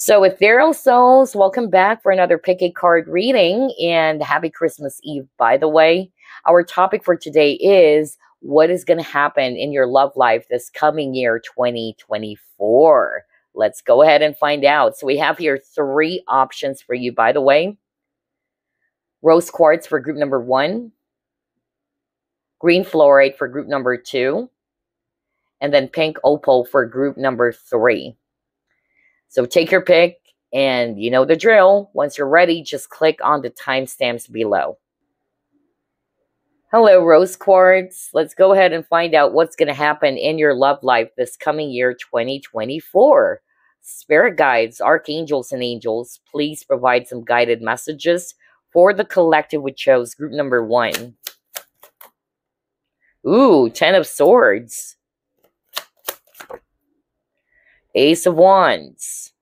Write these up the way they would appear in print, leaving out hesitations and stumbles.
So, Ethereal Souls, welcome back for another pick a card reading and happy Christmas Eve, by the way. Our topic for today is what is going to happen in your love life this coming year, 2024. Let's go ahead and find out. So, we have here three options for you, by the way. Rose Quartz for group number 1, green Fluorite for group number 2, and then pink Opal for group number 3. So take your pick, and you know the drill. Once you're ready, just click on the timestamps below. Hello, Rose Quartz. Let's go ahead and find out what's going to happen in your love life this coming year, 2024. Spirit guides, archangels, and angels, please provide some guided messages for the collective we chose, group number 1. Ooh, 10 of Swords. Ace of Wands.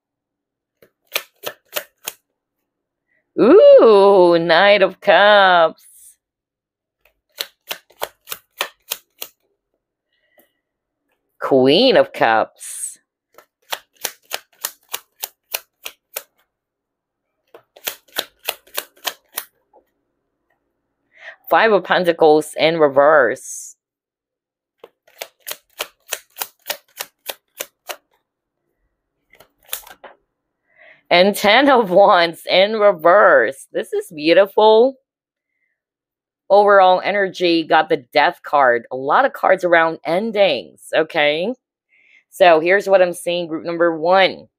Ooh, Knight of Cups. Queen of Cups. Five of Pentacles in reverse. And 10 of Wands in reverse. This is beautiful. Overall energy, got the Death card. A lot of cards around endings, okay? So here's what I'm seeing, group number 1.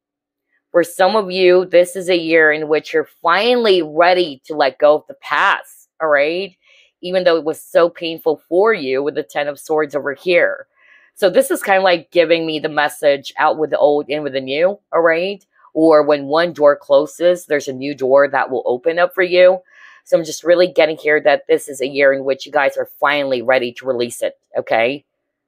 For some of you, this is a year in which you're finally ready to let go of the past, all right? Even though it was so painful for you with the 10 of Swords over here. So this is kind of like giving me the message, out with the old, in with the new, all right? Or when one door closes, there's a new door that will open up for you. So I'm just really getting here that this is a year in which you guys are finally ready to release it, okay?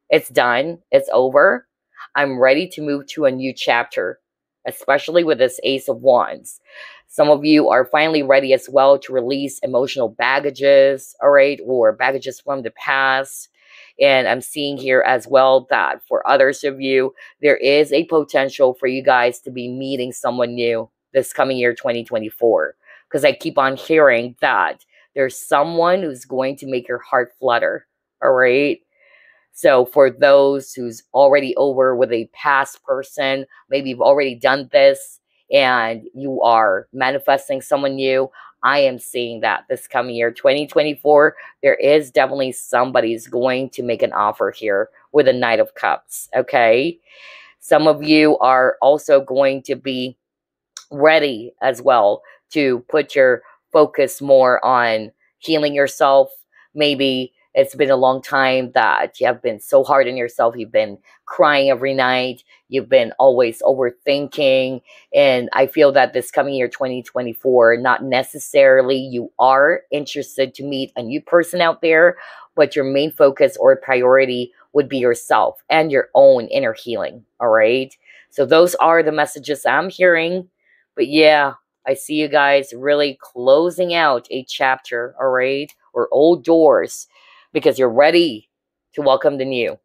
It's done. It's over. I'm ready to move to a new chapter, especially with this Ace of Wands. Some of you are finally ready as well to release emotional baggages, all right? Or baggages from the past. And I'm seeing here as well that for others of you, there is a potential for you guys to be meeting someone new this coming year, 2024. Because I keep on hearing that there's someone who's going to make your heart flutter, all right? So for those who's already over with a past person, maybe you've already done this and you are manifesting someone new, I am seeing that this coming year, 2024, there is definitely somebody who's going to make an offer here with a Knight of Cups, okay? Some of you are also going to be ready as well to put your focus more on healing yourself. Maybe it's been a long time that you have been so hard on yourself. You've been crying every night. You've been always overthinking. And I feel that this coming year, 2024, not necessarily you are interested to meet a new person out there, but your main focus or priority would be yourself and your own inner healing. All right. So those are the messages I'm hearing. But yeah, I see you guys really closing out a chapter, all right, or old doors, because you're ready to welcome the new.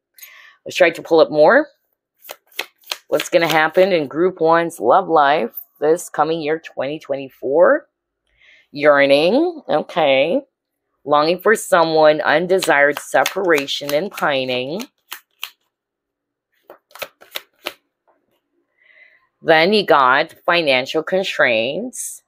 Let's try to pull up more. What's going to happen in group 1's love life this coming year, 2024? Yearning, okay. Longing for someone, undesired separation and pining. Then you got financial constraints.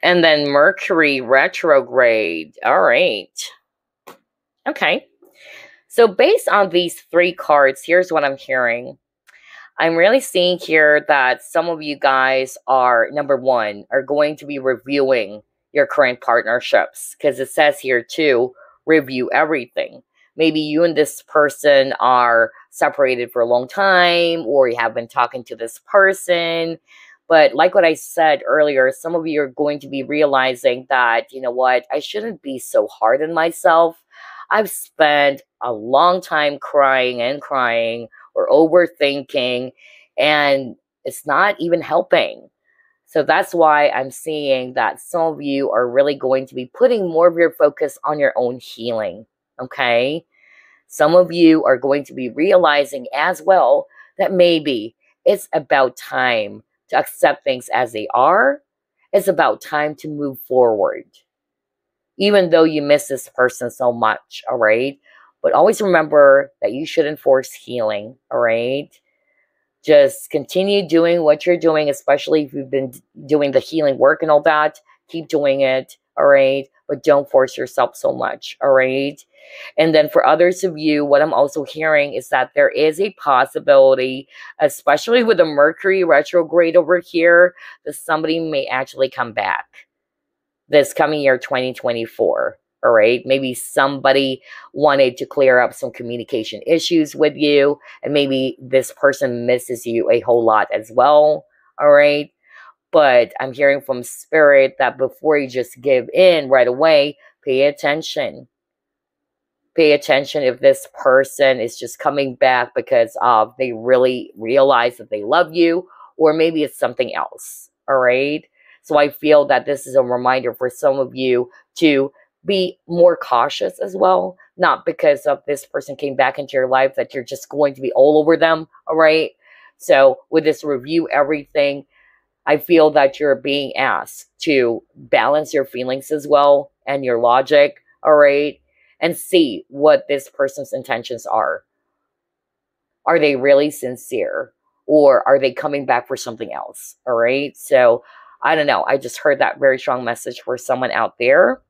And then Mercury retrograde. All right. Okay. So based on these three cards, here's what I'm hearing. I'm really seeing here that some of you guys are, number 1, are going to be reviewing your current partnerships, because it says here to review everything. Maybe you and this person are separated for a long time, or you have been talking to this person. But like what I said earlier, some of you are going to be realizing that, you know what, I shouldn't be so hard on myself. I've spent a long time crying or overthinking, and it's not even helping. So that's why I'm seeing that some of you are really going to be putting more of your focus on your own healing. Okay. Some of you are going to be realizing as well that maybe it's about time to accept things as they are. It's about time to move forward, even though you miss this person so much. All right. But always remember that you shouldn't force healing. All right. Just continue doing what you're doing, especially if you've been doing the healing work and all that. Keep doing it, all right? But don't force yourself so much, all right? And then for others of you, what I'm also hearing is that there is a possibility, especially with the Mercury retrograde over here, that somebody may actually come back this coming year, 2024. All right. Maybe somebody wanted to clear up some communication issues with you, and maybe this person misses you a whole lot as well. All right. But I'm hearing from spirit that before you just give in right away, pay attention. Pay attention if this person is just coming back because they really realize that they love you, or maybe it's something else. All right. So I feel that this is a reminder for some of you to be more cautious as well. Not because of this person came back into your life that you're just going to be all over them. All right. So with this review, everything, I feel that you're being asked to balance your feelings as well and your logic. All right. And see what this person's intentions are. Are they really sincere? Or are they coming back for something else? All right. So I don't know. I just heard that very strong message for someone out there.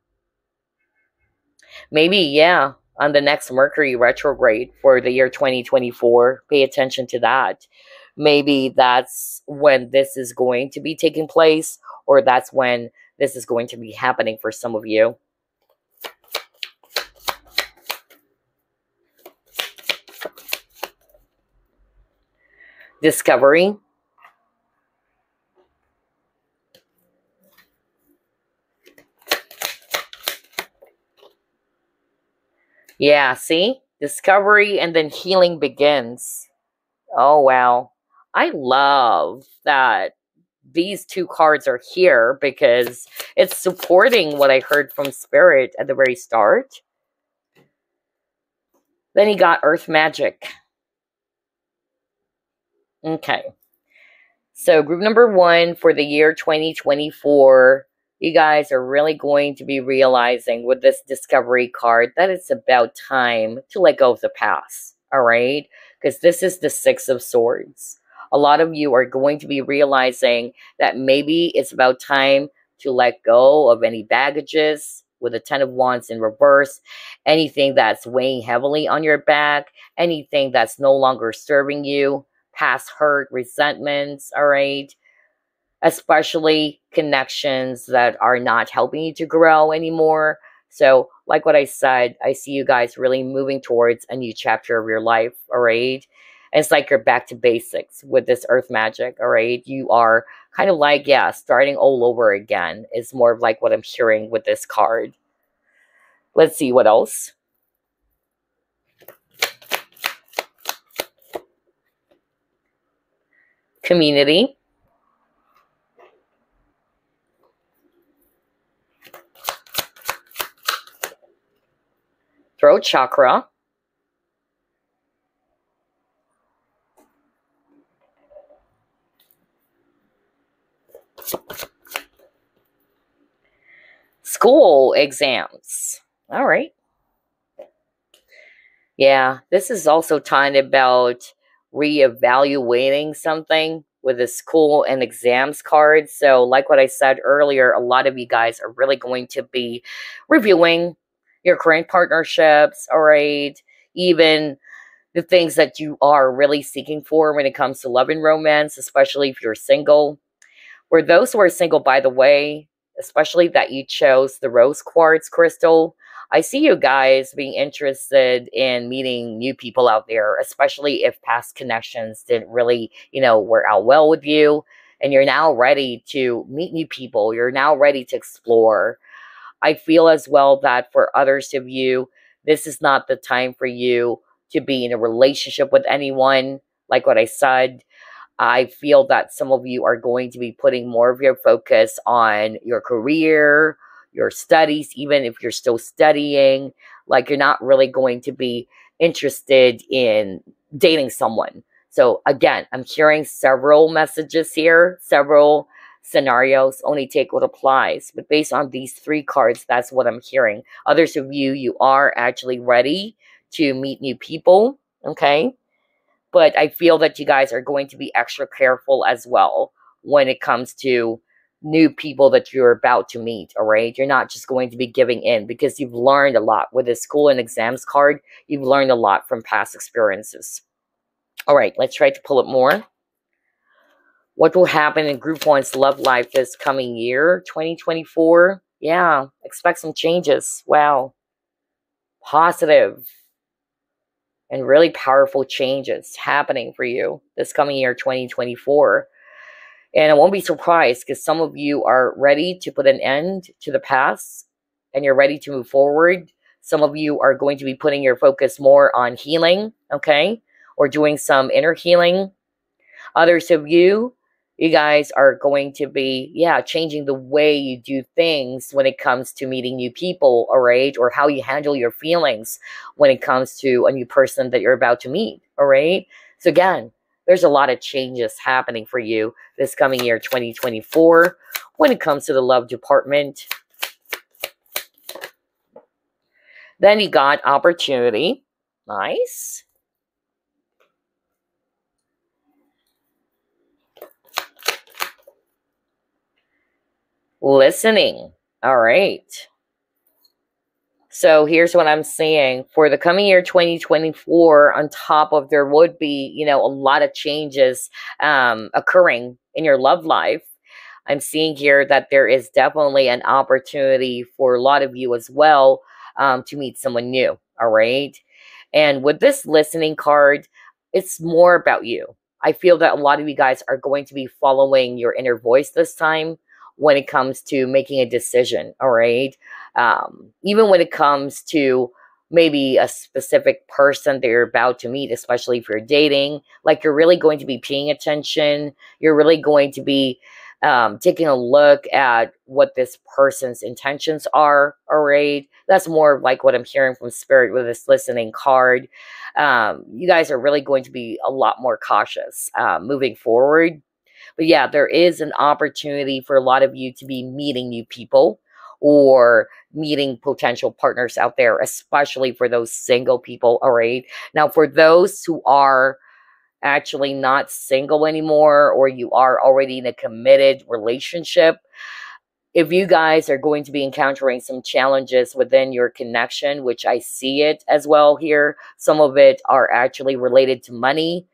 Maybe, yeah, on the next Mercury retrograde for the year 2024, pay attention to that. Maybe that's when this is going to be taking place, or that's when this is going to be happening for some of you. Discovery. Yeah, see? Discovery and then healing begins. Oh, wow. I love that these two cards are here because it's supporting what I heard from Spirit at the very start. Then he got Earth Magic. Okay. So group number 1 for the year 2024, you guys are really going to be realizing with this discovery card that it's about time to let go of the past. All right. Because this is the 6 of Swords. A lot of you are going to be realizing that maybe it's about time to let go of any baggages with the 10 of Wands in reverse, anything that's weighing heavily on your back, anything that's no longer serving you, past hurt, resentments, all right? Especially connections that are not helping you to grow anymore. So, like what I said, I see you guys really moving towards a new chapter of your life, all right? And it's like you're back to basics with this Earth Magic, all right? You are kind of like, yeah, starting all over again is more of like what I'm hearing with this card. Let's see what else. Community. Throat chakra. School exams. All right. Yeah, this is also talking about reevaluating something with the school and exams card. So, like what I said earlier, a lot of you guys are really going to be reviewing your current partnerships, all right? Even the things that you are really seeking for when it comes to love and romance, especially if you're single. For those who are single, by the way, especially that you chose the rose quartz crystal, I see you guys being interested in meeting new people out there, especially if past connections didn't really, work out well with you. And you're now ready to meet new people. You're now ready to explore. I feel as well that for others of you, this is not the time for you to be in a relationship with anyone. Like what I said, I feel that some of you are going to be putting more of your focus on your career, your studies, even if you're still studying. Like, you're not really going to be interested in dating someone. So again, I'm hearing several messages here, several scenarios. Only take what applies. But based on these three cards, that's what I'm hearing. Others of you, you are actually ready to meet new people. Okay. But I feel that you guys are going to be extra careful as well when it comes to new people that you're about to meet. All right. You're not just going to be giving in, because you've learned a lot with the school and exams card. You've learned a lot from past experiences. All right. Let's try to pull it more. What will happen in Group 1's love life this coming year, 2024? Yeah, expect some changes. Wow. Positive and really powerful changes happening for you this coming year, 2024. And I won't be surprised, because some of you are ready to put an end to the past and you're ready to move forward. Some of you are going to be putting your focus more on healing, okay? Or doing some inner healing. Others of you, you guys are going to be, changing the way you do things when it comes to meeting new people, all right? Or how you handle your feelings when it comes to a new person that you're about to meet, all right? So again, there's a lot of changes happening for you this coming year, 2024, when it comes to the love department. Then you got opportunity. Nice. Listening. All right. So here's what I'm saying. For the coming year, 2024, on top of there would be, a lot of changes occurring in your love life. I'm seeing here that there is definitely an opportunity for a lot of you as well to meet someone new. All right. And with this listening card, it's more about you. I feel that a lot of you guys are going to be following your inner voice this time when it comes to making a decision. All right. Even when it comes to maybe a specific person that you're about to meet, especially if you're dating, like, you're really going to be paying attention. You're really going to be taking a look at what this person's intentions are. All right. That's more like what I'm hearing from Spirit with this listening card. You guys are really going to be a lot more cautious moving forward. But yeah, there is an opportunity for a lot of you to be meeting new people or meeting potential partners out there, especially for those single people. All right. Now, for those who are actually not single anymore, or you are already in a committed relationship, if you guys are going to be encountering some challenges within your connection, which I see it as well here, some of it are actually related to money.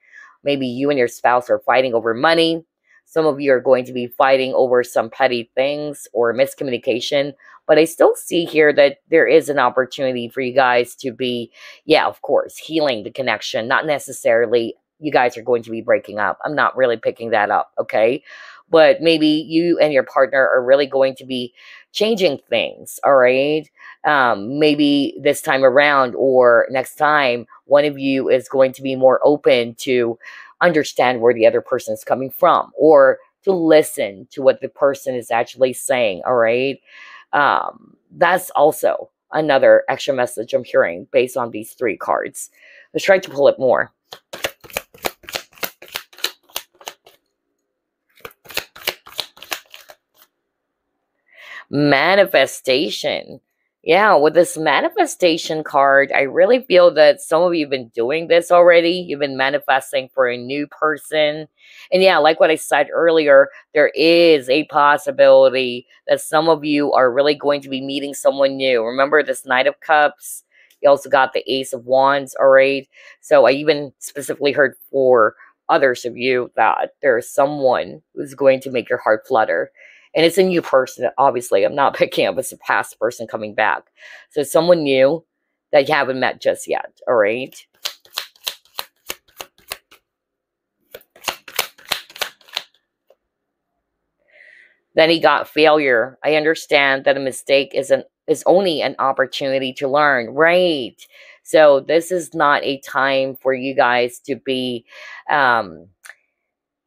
Maybe you and your spouse are fighting over money. Some of you are going to be fighting over some petty things or miscommunication. But I still see here that there is an opportunity for you guys to be, of course, healing the connection. Not necessarily you guys are going to be breaking up. I'm not really picking that up, okay? But maybe you and your partner are really going to be changing things, all right? Maybe this time around or next time, one of you is going to be more open to understand where the other person is coming from, or to listen to what the person is actually saying, all right? That's also another extra message I'm hearing based on these three cards. Let's try to pull it more. Manifestation. Yeah, with this manifestation card, I really feel that some of you have been doing this already. You've been manifesting for a new person. And yeah, like what I said earlier, there is a possibility that some of you are really going to be meeting someone new. Remember this Knight of Cups? You also got the Ace of Wands, all right? So I even specifically heard for others of you that there's someone who's going to make your heart flutter. And it's a new person, obviously. I'm not picking up as a past person coming back. So someone new that you haven't met just yet, all right? Then he got failure. I understand that a mistake is only an opportunity to learn, right? So this is not a time for you guys to be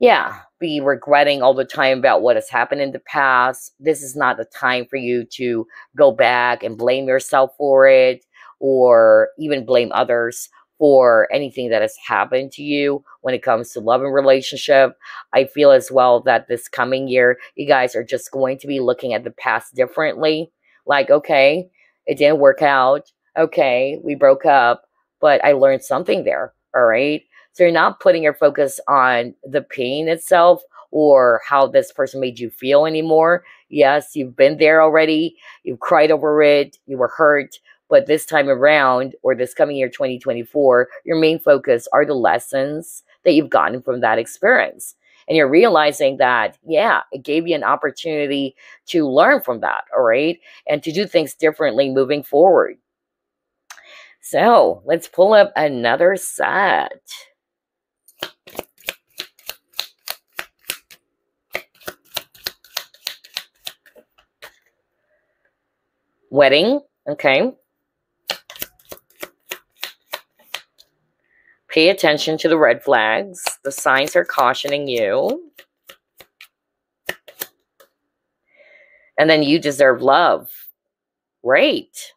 yeah, be regretting all the time about what has happened in the past. This is not the time for you to go back and blame yourself for it or even blame others for anything that has happened to you when it comes to love and relationship. I feel as well that this coming year, you guys are just going to be looking at the past differently. Like, okay, it didn't work out. Okay, we broke up, but I learned something there. All right. So you're not putting your focus on the pain itself or how this person made you feel anymore. Yes, you've been there already. You've cried over it. You were hurt. But this time around, or this coming year, 2024, your main focus are the lessons that you've gotten from that experience. And you're realizing that, yeah, it gave you an opportunity to learn from that, all right? And to do things differently moving forward. So let's pull up another set. Wedding, okay. Pay attention to the red flags. The signs are cautioning you. And then you deserve love. Great.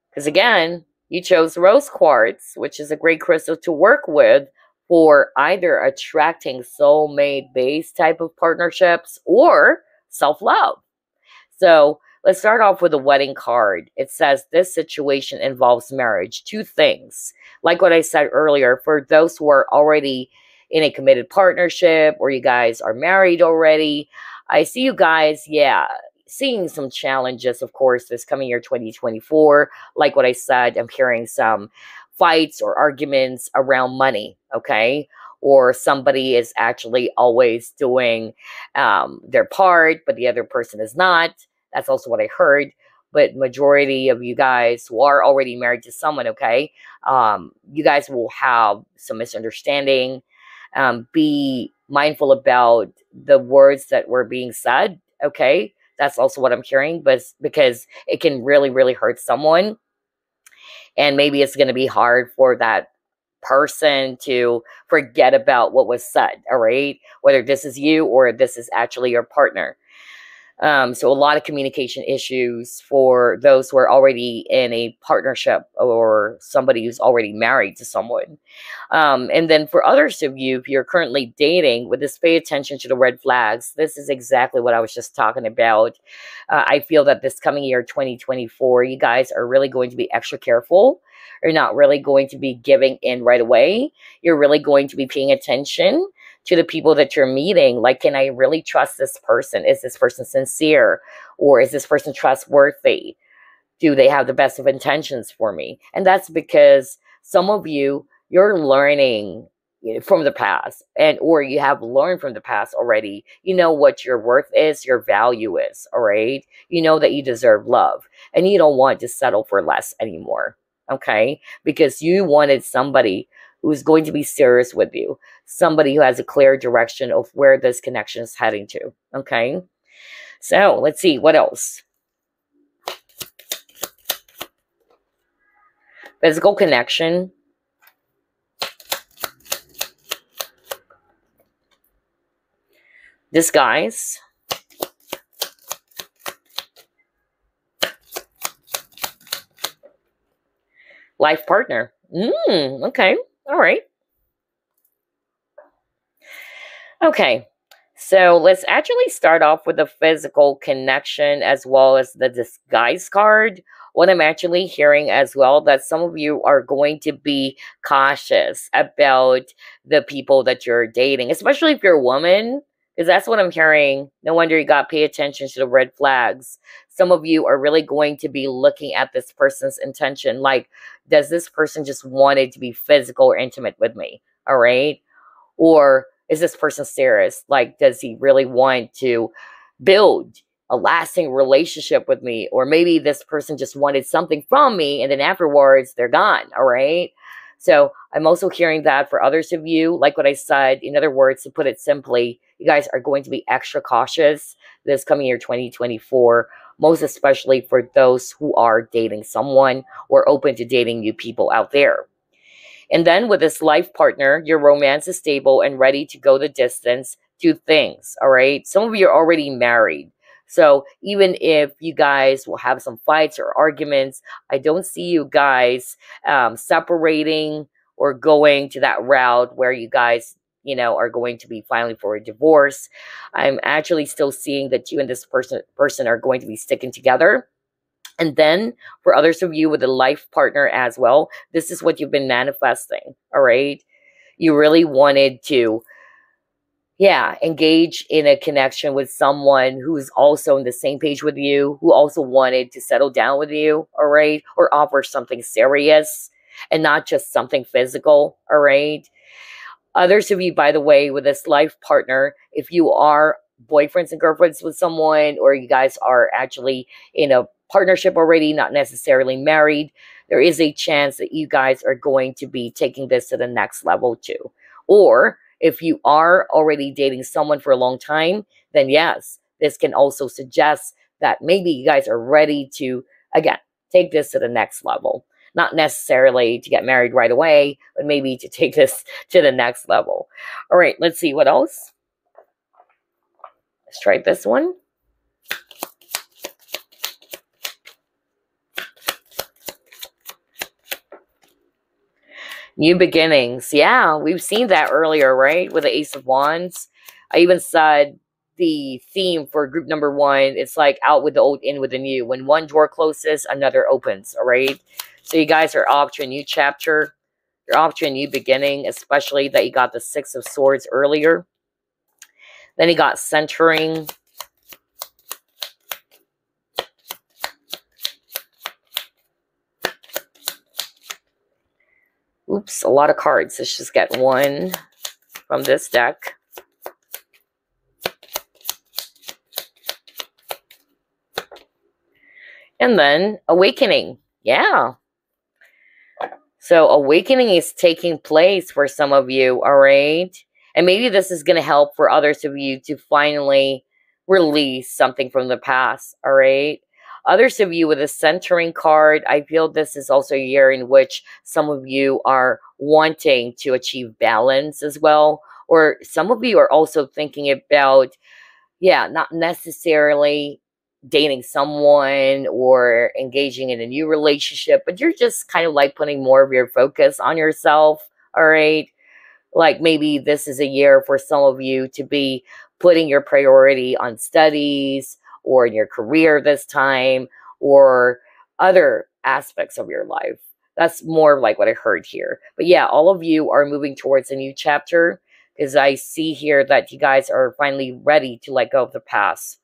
Because again, you chose rose quartz, which is a great crystal to work with for either attracting soulmate-based type of partnerships or self-love. So let's start off with a wedding card. It says this situation involves marriage. Two things. Like what I said earlier, for those who are already in a committed partnership or you guys are married already, I see you guys, yeah, seeing some challenges, of course, this coming year, 2024. Like what I said, I'm hearing some fights or arguments around money, okay? Or somebody is actually always doing their part, but the other person is not. That's also what I heard. But majority of you guys who are already married to someone, okay, you guys will have some misunderstanding. Be mindful about the words that were being said, okay? That's also what I'm hearing, but because it can really, really hurt someone. And maybe it's going to be hard for that person to forget about what was said, all right? Whether this is you or this is actually your partner. So a lot of communication issues for those who are already in a partnership or somebody who's already married to someone. And then for others of you, if you're currently dating, with this, pay attention to the red flags. This is exactly what I was just talking about. I feel that this coming year, 2024, you guys are really going to be extra careful. You're not really going to be giving in right away. You're really going to be paying attention to the people that you're meeting. Like, can I really trust this person? Is this person sincere? Or is this person trustworthy? Do they have the best of intentions for me? And that's because some of you, you're learning from the past, and or you have learned from the past already. You know what your worth is, your value is, all right? You know that you deserve love, and you don't want to settle for less anymore, okay? Because you wanted somebody who's going to be serious with you, somebody who has a clear direction of where this connection is heading to, okay? So let's see, what else? Physical connection. Disguise. Life partner. Okay, all right. Okay, so let's actually start off with the physical connection as well as the disguise card. What I'm actually hearing as well, that some of you are going to be cautious about the people that you're dating, especially if you're a woman, because that's what I'm hearing. No wonder you got to pay attention to the red flags. Some of you are really going to be looking at this person's intention. Like, does this person just want it to be physical or intimate with me? All right. Or is this person serious? Like, does he really want to build a lasting relationship with me? Or maybe this person just wanted something from me and then afterwards they're gone. All right. So I'm also hearing that for others of you, like what I said, in other words, to put it simply, you guys are going to be extra cautious this coming year, 2024, most especially for those who are dating someone or open to dating new people out there. And then with this life partner, your romance is stable and ready to go the distance to things. All right. Some of you are already married. So even if you guys will have some fights or arguments, I don't see you guys separating or going to that route where you guys, are going to be filing for a divorce. I'm actually still seeing that you and this person are going to be sticking together. And then for others of you with a life partner as well, this is what you've been manifesting. All right. You really wanted to, engage in a connection with someone who's also on the same page with you, who also wanted to settle down with you. All right. Or offer something serious and not just something physical. All right. Others of you, by the way, with this life partner, if you are boyfriends and girlfriends with someone, or you guys are actually in a partnership already, not necessarily married, there is a chance that you guys are going to be taking this to the next level too. Or if you are already dating someone for a long time, then yes, this can also suggest that maybe you guys are ready to, again, take this to the next level. Not necessarily to get married right away, but maybe to take this to the next level. All right, let's see what else. Let's try this one. New beginnings. Yeah, we've seen that earlier, right? With the Ace of Wands. I even said the theme for group number 1, it's like out with the old, in with the new. When one door closes, another opens, all right? So you guys are off to a new chapter. You're off to a new beginning, especially that you got the 6 of Swords earlier. Then you got centering. Oops, a lot of cards. Let's just get one from this deck. And then awakening. Yeah. So awakening is taking place for some of you, all right? And maybe this is going to help for others of you to finally release something from the past, all right? Others of you with a centering card, I feel this is also a year in which some of you are wanting to achieve balance as well. Or some of you are also thinking about, not necessarily dating someone or engaging in a new relationship, but you're just kind of like putting more of your focus on yourself, all right? Like maybe this is a year for some of you to be putting your priority on studies or in your career this time or other aspects of your life. That's more like what I heard here. But yeah, all of you are moving towards a new chapter because I see here that you guys are finally ready to let go of the past.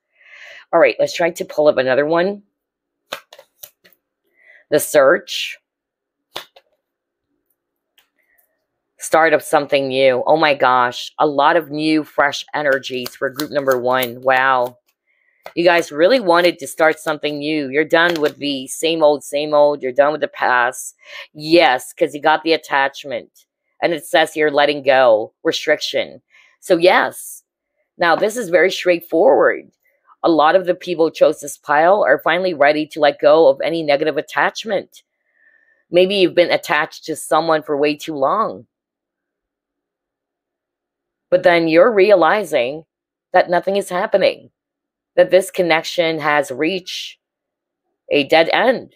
All right, let's try to pull up another one. The Search. Start of something new. Oh my gosh, a lot of new, fresh energies for group number 1. Wow. You guys really wanted to start something new. You're done with the same old, same old. You're done with the past. Yes, because you got the attachment. And it says here, letting go, restriction. So yes. Now, this is very straightforward. A lot of the people who chose this pile are finally ready to let go of any negative attachment. Maybe you've been attached to someone for way too long. But then you're realizing that nothing is happening. That this connection has reached a dead end.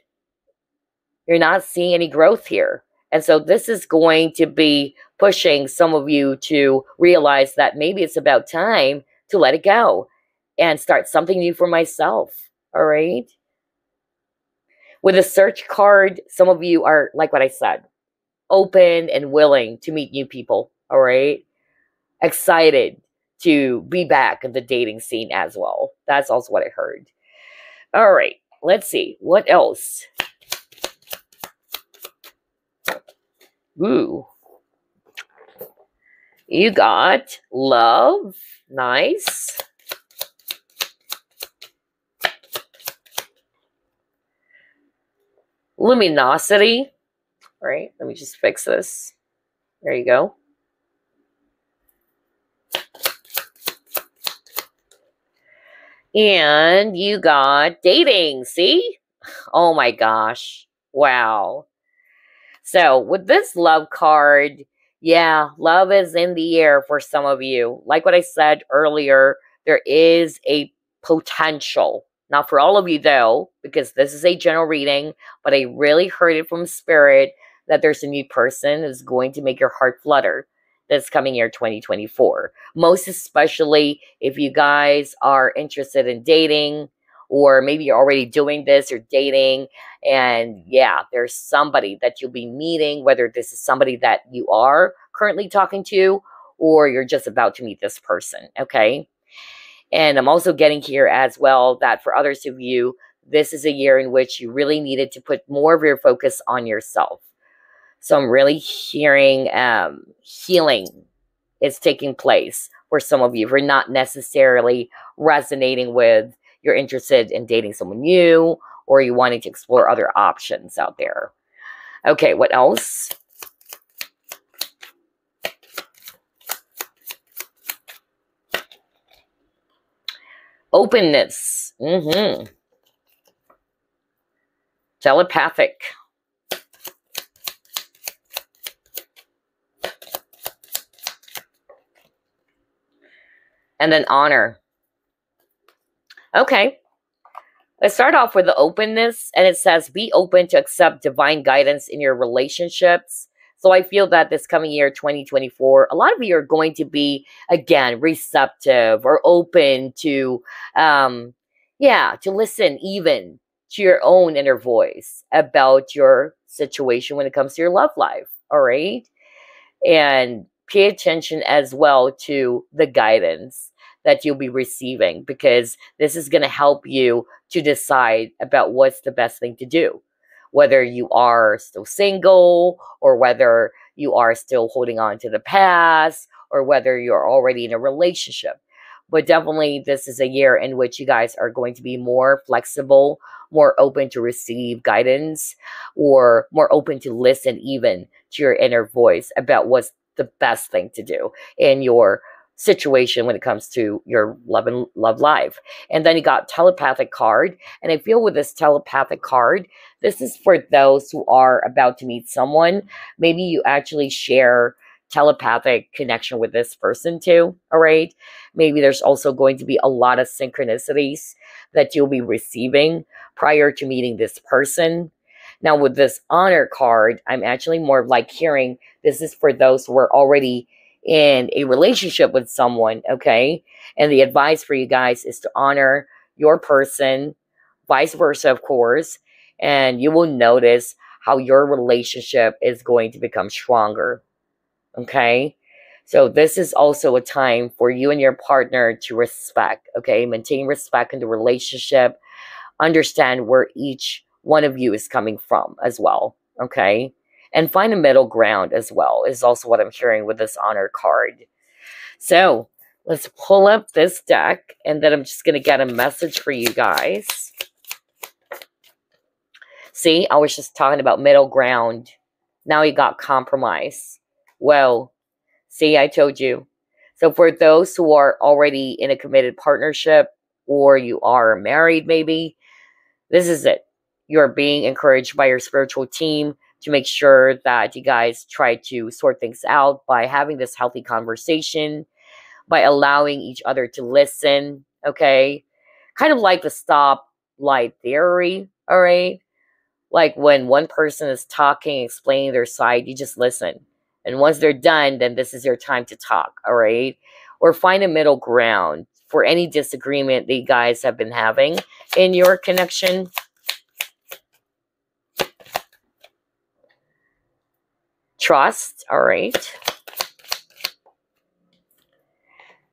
You're not seeing any growth here. And so this is going to be pushing some of you to realize that maybe it's about time to let it go and start something new for myself. All right. With a Search card, some of you are, like what I said, open and willing to meet new people. All right. Excited to be back in the dating scene as well. That's also what I heard. All right. Let's see. What else? Ooh. You got love. Nice. Luminosity. All right, let me just fix this. There you go. And you got dating. See? Oh my gosh. Wow. So with this love card, yeah, love is in the air for some of you. Like what I said earlier, there is a potential. Not for all of you though, because this is a general reading, but I really heard it from spirit that there's a new person that's going to make your heart flutter this coming year 2024. Most especially if you guys are interested in dating, or maybe you're already doing this or dating, and yeah, there's somebody that you'll be meeting, whether this is somebody that you are currently talking to or you're just about to meet this person, okay? And I'm also getting here as well that for others of you, this is a year in which you really needed to put more of your focus on yourself. So I'm really hearing healing is taking place for some of you. If you're not necessarily resonating with, you're interested in dating someone new, or you wanting to explore other options out there. Okay, what else? Openness. Telepathic. And then honor. Okay. Let's start off with the openness, and it says, be open to accept divine guidance in your relationships. So I feel that this coming year, 2024, a lot of you are going to be, again, receptive or open to, to listen even to your own inner voice about your situation when it comes to your love life, all right? And pay attention as well to the guidance that you'll be receiving, because this is going to help you to decide about what's the best thing to do, whether you are still single or whether you are still holding on to the past or whether you're already in a relationship. But definitely this is a year in which you guys are going to be more flexible, more open to receive guidance, or more open to listen even to your inner voice about what's the best thing to do in your situation when it comes to your love life. And then you got telepathic card. And I feel with this telepathic card, this is for those who are about to meet someone. Maybe you actually share telepathic connection with this person too, all right? Maybe there's also going to be a lot of synchronicities that you'll be receiving prior to meeting this person. Now with this honor card, I'm actually more like hearing this is for those who are already in a relationship with someone, okay? And the advice for you guys is to honor your person, vice versa, of course, and you will notice how your relationship is going to become stronger, okay? So this is also a time for you and your partner to respect, okay? Maintain respect in the relationship. Understand where each one of you is coming from as well, okay? And find a middle ground as well is also what I'm hearing with this honor card. So let's pull up this deck, and then I'm just going to get a message for you guys. See, I was just talking about middle ground. Now you got compromise. Well, see, I told you. So for those who are already in a committed partnership, or you are married maybe, this is it. You're being encouraged by your spiritual team to make sure that you guys try to sort things out by having this healthy conversation, by allowing each other to listen, okay? Kind of like the stoplight theory, all right? Like when one person is talking, explaining their side, you just listen. And once they're done, then this is your time to talk, all right? Or find a middle ground for any disagreement that you guys have been having in your connection. Trust, all right.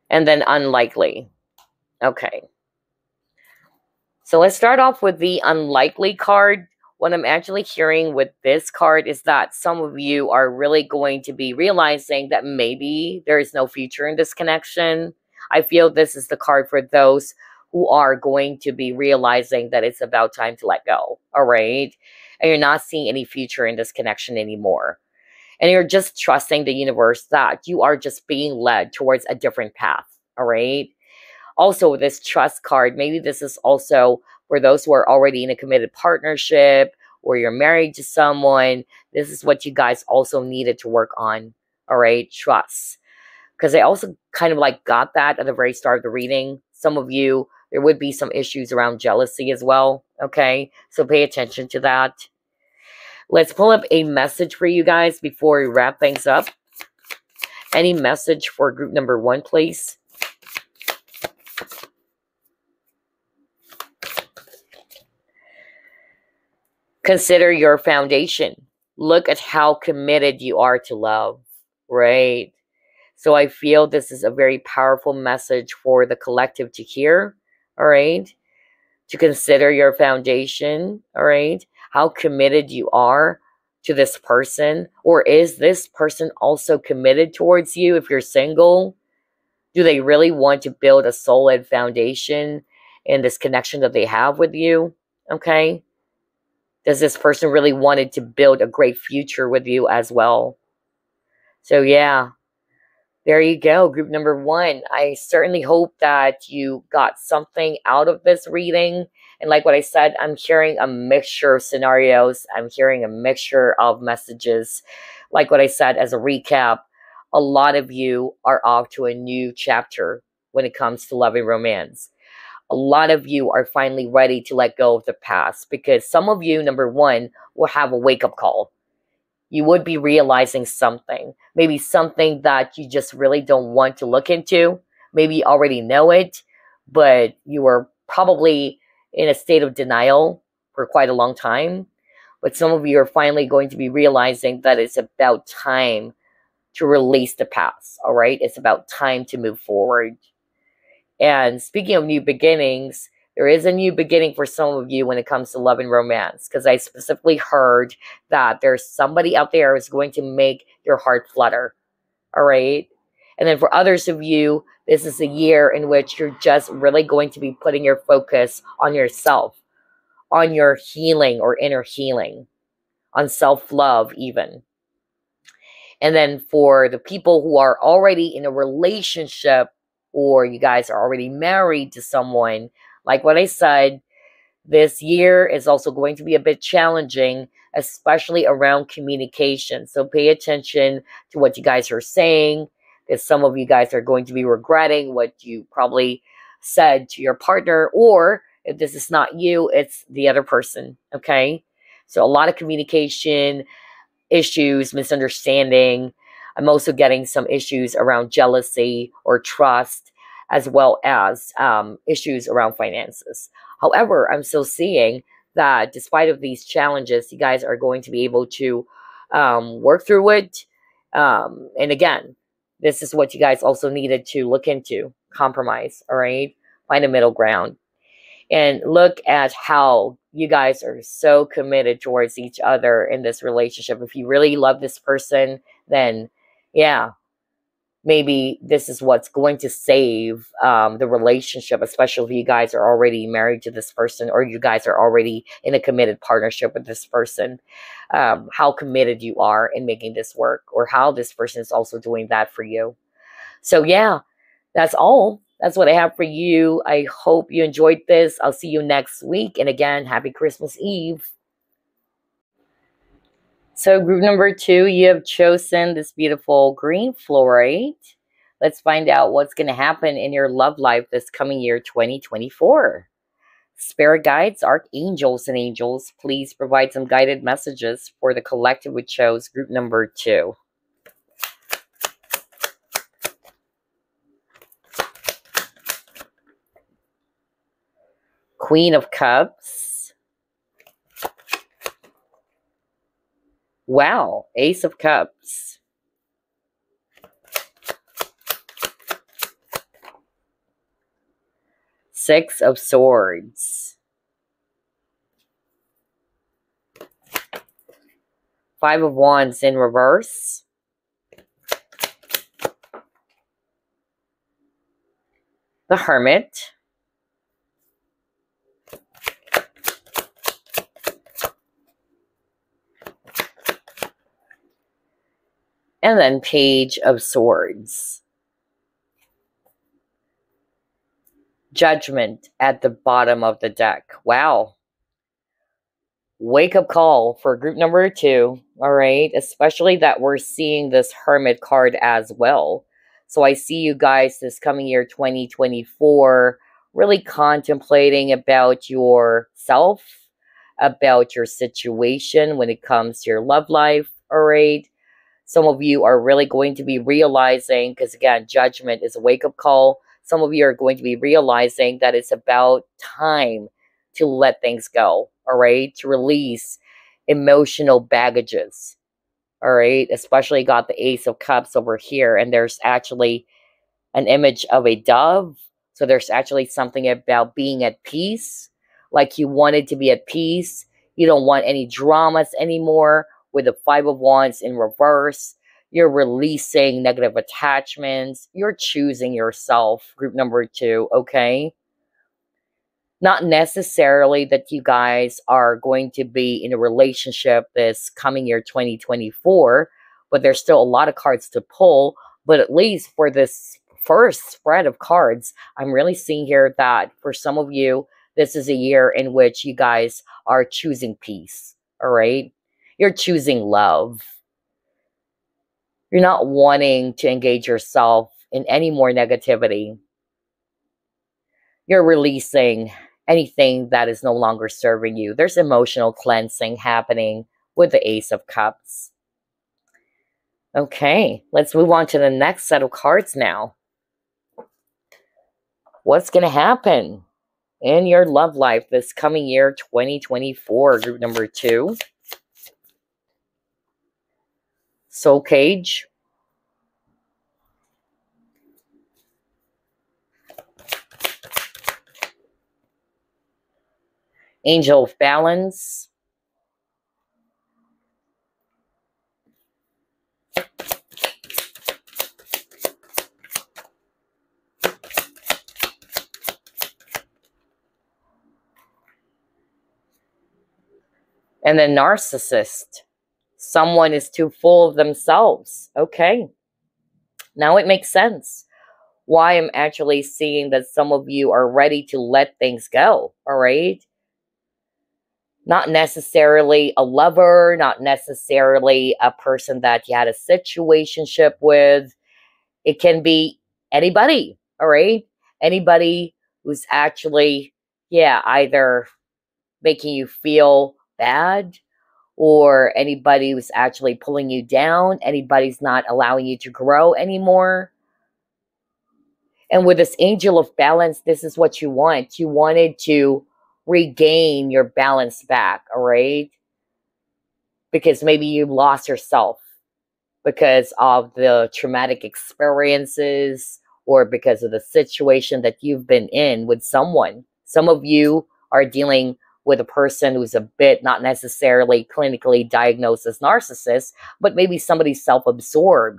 And then unlikely. Okay. So let's start off with the unlikely card. What I'm actually hearing with this card is that some of you are really going to be realizing that maybe there is no future in this connection. I feel this is the card for those who are going to be realizing that it's about time to let go, all right? And you're not seeing any future in this connection anymore. And you're just trusting the universe that you are just being led towards a different path, all right? Also, with this trust card, maybe this is also for those who are already in a committed partnership, or you're married to someone, this is what you guys also needed to work on. All right, trust. Because I also kind of like got that at the very start of the reading. Some of you, there would be some issues around jealousy as well. Okay, so pay attention to that. Let's pull up a message for you guys before we wrap things up. Any message for group number 1, please? Consider your foundation. Look at how committed you are to love, right? So I feel this is a very powerful message for the collective to hear, all right? To consider your foundation, all right? How committed you are to this person, or is this person also committed towards you if you're single? Do they really want to build a solid foundation in this connection that they have with you? Okay? Does this person really wanted to build a great future with you as well? So yeah, there you go, group number 1. I certainly hope that you got something out of this reading. And like what I said, I'm hearing a mixture of scenarios. I'm hearing a mixture of messages. Like what I said, as a recap, a lot of you are off to a new chapter when it comes to love and romance. A lot of you are finally ready to let go of the past, because some of you, number 1, will have a wake-up call. You would be realizing something, maybe something that you just really don't want to look into. Maybe you already know it, but you were probably in a state of denial for quite a long time. But some of you are finally going to be realizing that it's about time to release the past, all right? It's about time to move forward. And speaking of new beginnings, there is a new beginning for some of you when it comes to love and romance, because I specifically heard that there's somebody out there who's going to make your heart flutter, all right? And then for others of you, this is a year in which you're just really going to be putting your focus on yourself, on your healing or inner healing, on self-love even. And then for the people who are already in a relationship, or you guys are already married to someone, like what I said, this year is also going to be a bit challenging, especially around communication. So pay attention to what you guys are saying, because some of you guys are going to be regretting what you probably said to your partner, or if this is not you, it's the other person, okay? So a lot of communication issues, misunderstanding. I'm also getting some issues around jealousy or trust, as well as issues around finances. However, I'm still seeing that despite of these challenges, you guys are going to be able to work through it. And again, this is what you guys also needed to look into. Compromise, all right? Find a middle ground. And look at how you guys are so committed towards each other in this relationship. If you really love this person, then yeah, maybe this is what's going to save the relationship, especially if you guys are already married to this person, or you guys are already in a committed partnership with this person. How committed you are in making this work, or how this person is also doing that for you. So yeah, that's all. That's what I have for you. I hope you enjoyed this. I'll see you next week. And again, happy Christmas Eve. So group number 2, you have chosen this beautiful green fluorite. Let's find out what's going to happen in your love life this coming year, 2024. Spirit guides, archangels, and angels, please provide some guided messages for the collective we chose, group number 2. Queen of Cups. Wow, Ace of Cups. Six of Swords. Five of Wands in reverse. The Hermit. And then Page of Swords. Judgment at the bottom of the deck. Wow. Wake up call for group number 2. All right. Especially that we're seeing this Hermit card as well. So I see you guys this coming year 2024 really contemplating about yourself, about your situation when it comes to your love life. All right. Some of you are really going to be realizing, because again, judgment is a wake up call. Some of you are going to be realizing that it's about time to let things go. All right. To release emotional baggages. All right. Especially got the Ace of Cups over here. And there's actually an image of a dove. So there's actually something about being at peace. Like you wanted to be at peace. You don't want any dramas anymore. With the Five of Wands in reverse, you're releasing negative attachments. You're choosing yourself, group number 2, okay? Not necessarily that you guys are going to be in a relationship this coming year 2024, but there's still a lot of cards to pull. But at least for this first spread of cards, I'm really seeing here that for some of you, this is a year in which you guys are choosing peace, all right? You're choosing love. You're not wanting to engage yourself in any more negativity. You're releasing anything that is no longer serving you. There's emotional cleansing happening with the Ace of Cups. Okay, let's move on to the next set of cards now. What's going to happen in your love life this coming year, 2024, group number 2? Soul Cage. Angel of Balance. And then Narcissist. Someone is too full of themselves. Okay. Now it makes sense why I'm actually seeing that some of you are ready to let things go. All right. Not necessarily a lover, not necessarily a person that you had a situationship with. It can be anybody. All right. Anybody who's actually, either making you feel bad, or anybody who's actually pulling you down, anybody's not allowing you to grow anymore. And with this Angel of Balance, this is what you want. You wanted to regain your balance back, all right? Because maybe you lost yourself because of the traumatic experiences or because of the situation that you've been in with someone. Some of you are dealing with a person who's a bit not necessarily clinically diagnosed as narcissist, but maybe somebody's self-absorbed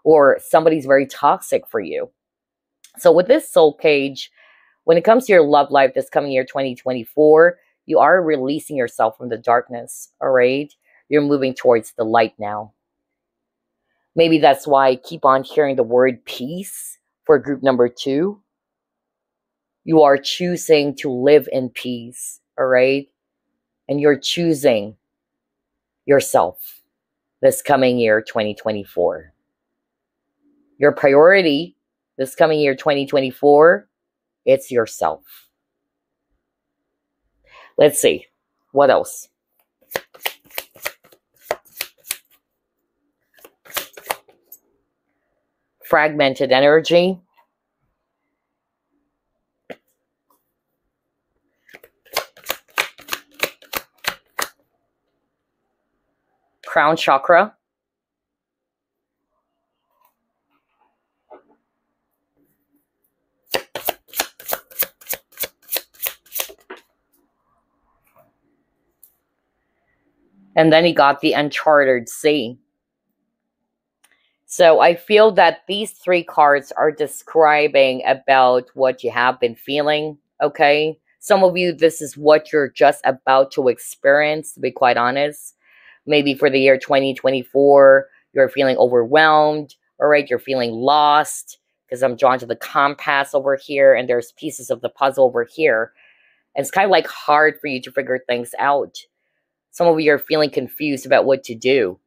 or somebody's very toxic for you. So with this Soul Cage, when it comes to your love life this coming year, 2024, you are releasing yourself from the darkness, all right? You're moving towards the light now. Maybe that's why I keep on hearing the word peace for group number 2. You are choosing to live in peace, all right? And you're choosing yourself this coming year, 2024. Your priority this coming year, 2024, it's yourself. Let's see. What else? Fragmented energy. Crown chakra. And then he got the Uncharted Sea. So I feel that these 3 cards are describing about what you have been feeling, okay? Some of you, this is what you're just about to experience, to be quite honest. Maybe for the year 2024, you're feeling overwhelmed, all right? You're feeling lost, because I'm drawn to the compass over here, and there's pieces of the puzzle over here. And it's kind of like hard for you to figure things out. Some of you are feeling confused about what to do.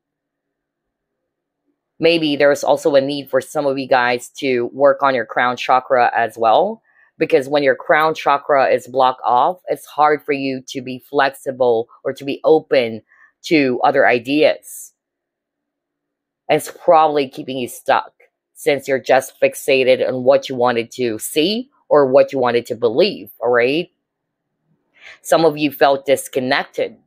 Maybe there's also a need for some of you guys to work on your crown chakra as well. Because when your crown chakra is blocked off, it's hard for you to be flexible or to be open to other ideas. And it's probably keeping you stuck since you're just fixated on what you wanted to see or what you wanted to believe, all right? Some of you felt disconnected.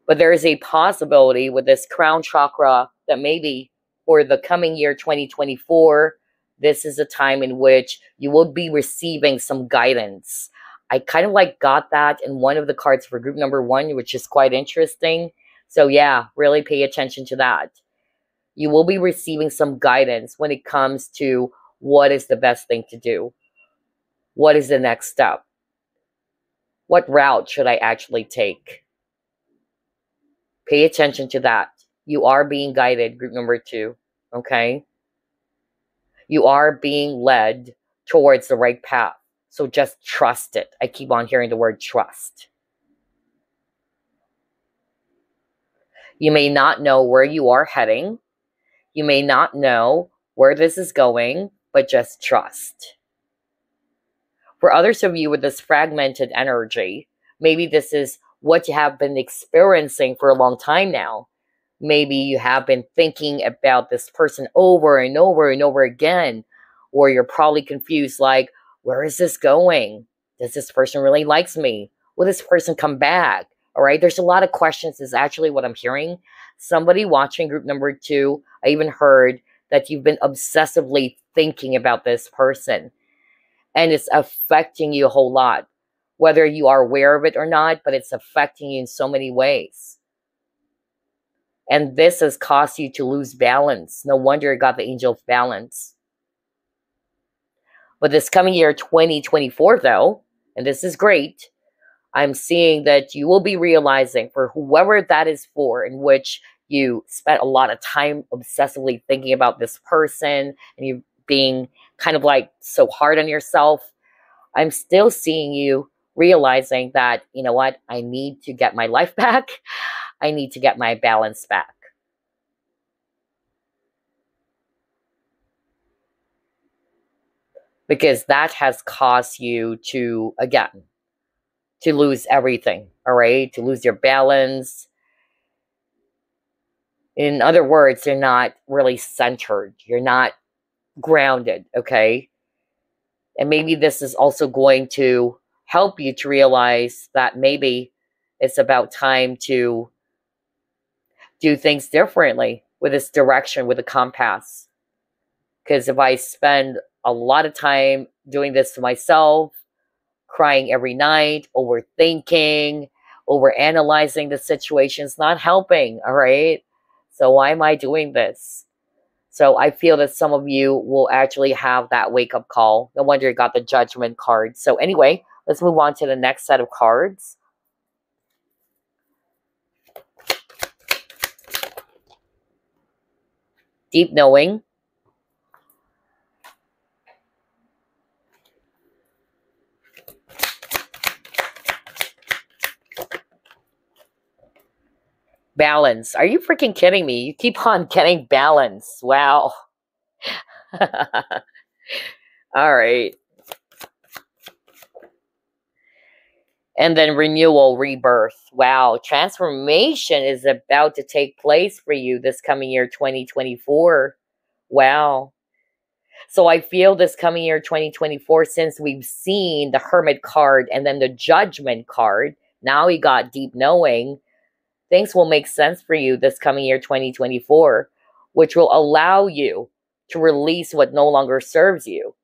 But there is a possibility with this crown chakra that maybe for the coming year 2024, this is a time in which you will be receiving some guidance. I kind of like got that in one of the cards for group number 1, which is quite interesting. So yeah, really pay attention to that. You will be receiving some guidance when it comes to what is the best thing to do. What is the next step? What route should I actually take? Pay attention to that. You are being guided, group number 2, okay? You are being led towards the right path. So just trust it. I keep on hearing the word trust. You may not know where you are heading. You may not know where this is going, but just trust. For others of you with this fragmented energy, maybe this is what you have been experiencing for a long time now. Maybe you have been thinking about this person over and over and over again, or you're probably confused like, where is this going? Does this person really likes me? Will this person come back? All right, there's a lot of questions is actually what I'm hearing. Somebody watching group number 2, I even heard that you've been obsessively thinking about this person. And it's affecting you a whole lot, whether you are aware of it or not, but it's affecting you in so many ways. And this has caused you to lose balance. No wonder you got the angel of balance. But this coming year, 2024, though, and this is great, I'm seeing that you will be realizing for whoever that is for, in which you spent a lot of time obsessively thinking about this person and you being kind of like so hard on yourself, I'm still seeing you realizing that, you know what, I need to get my life back. I need to get my balance back. Because that has caused you to, again, to lose everything, all right? To lose your balance. In other words, you're not really centered. You're not grounded, okay? And maybe this is also going to help you to realize that maybe it's about time to do things differently with this direction, with the compass. Because if I spend a lot of time doing this to myself, crying every night, overthinking, overanalyzing the situation, it's not helping, all right? So why am I doing this? So I feel that some of you will actually have that wake-up call. No wonder you got the Judgment card. So anyway, let's move on to the next set of cards. Deep knowing. Balance. Are you freaking kidding me? You keep on getting balance. Wow. All right. And then renewal, rebirth. Wow. Transformation is about to take place for you this coming year, 2024. Wow. So I feel this coming year, 2024, since we've seen the Hermit card and then the Judgment card, now we got deep knowing, things will make sense for you this coming year, 2024, which will allow you to release what no longer serves you.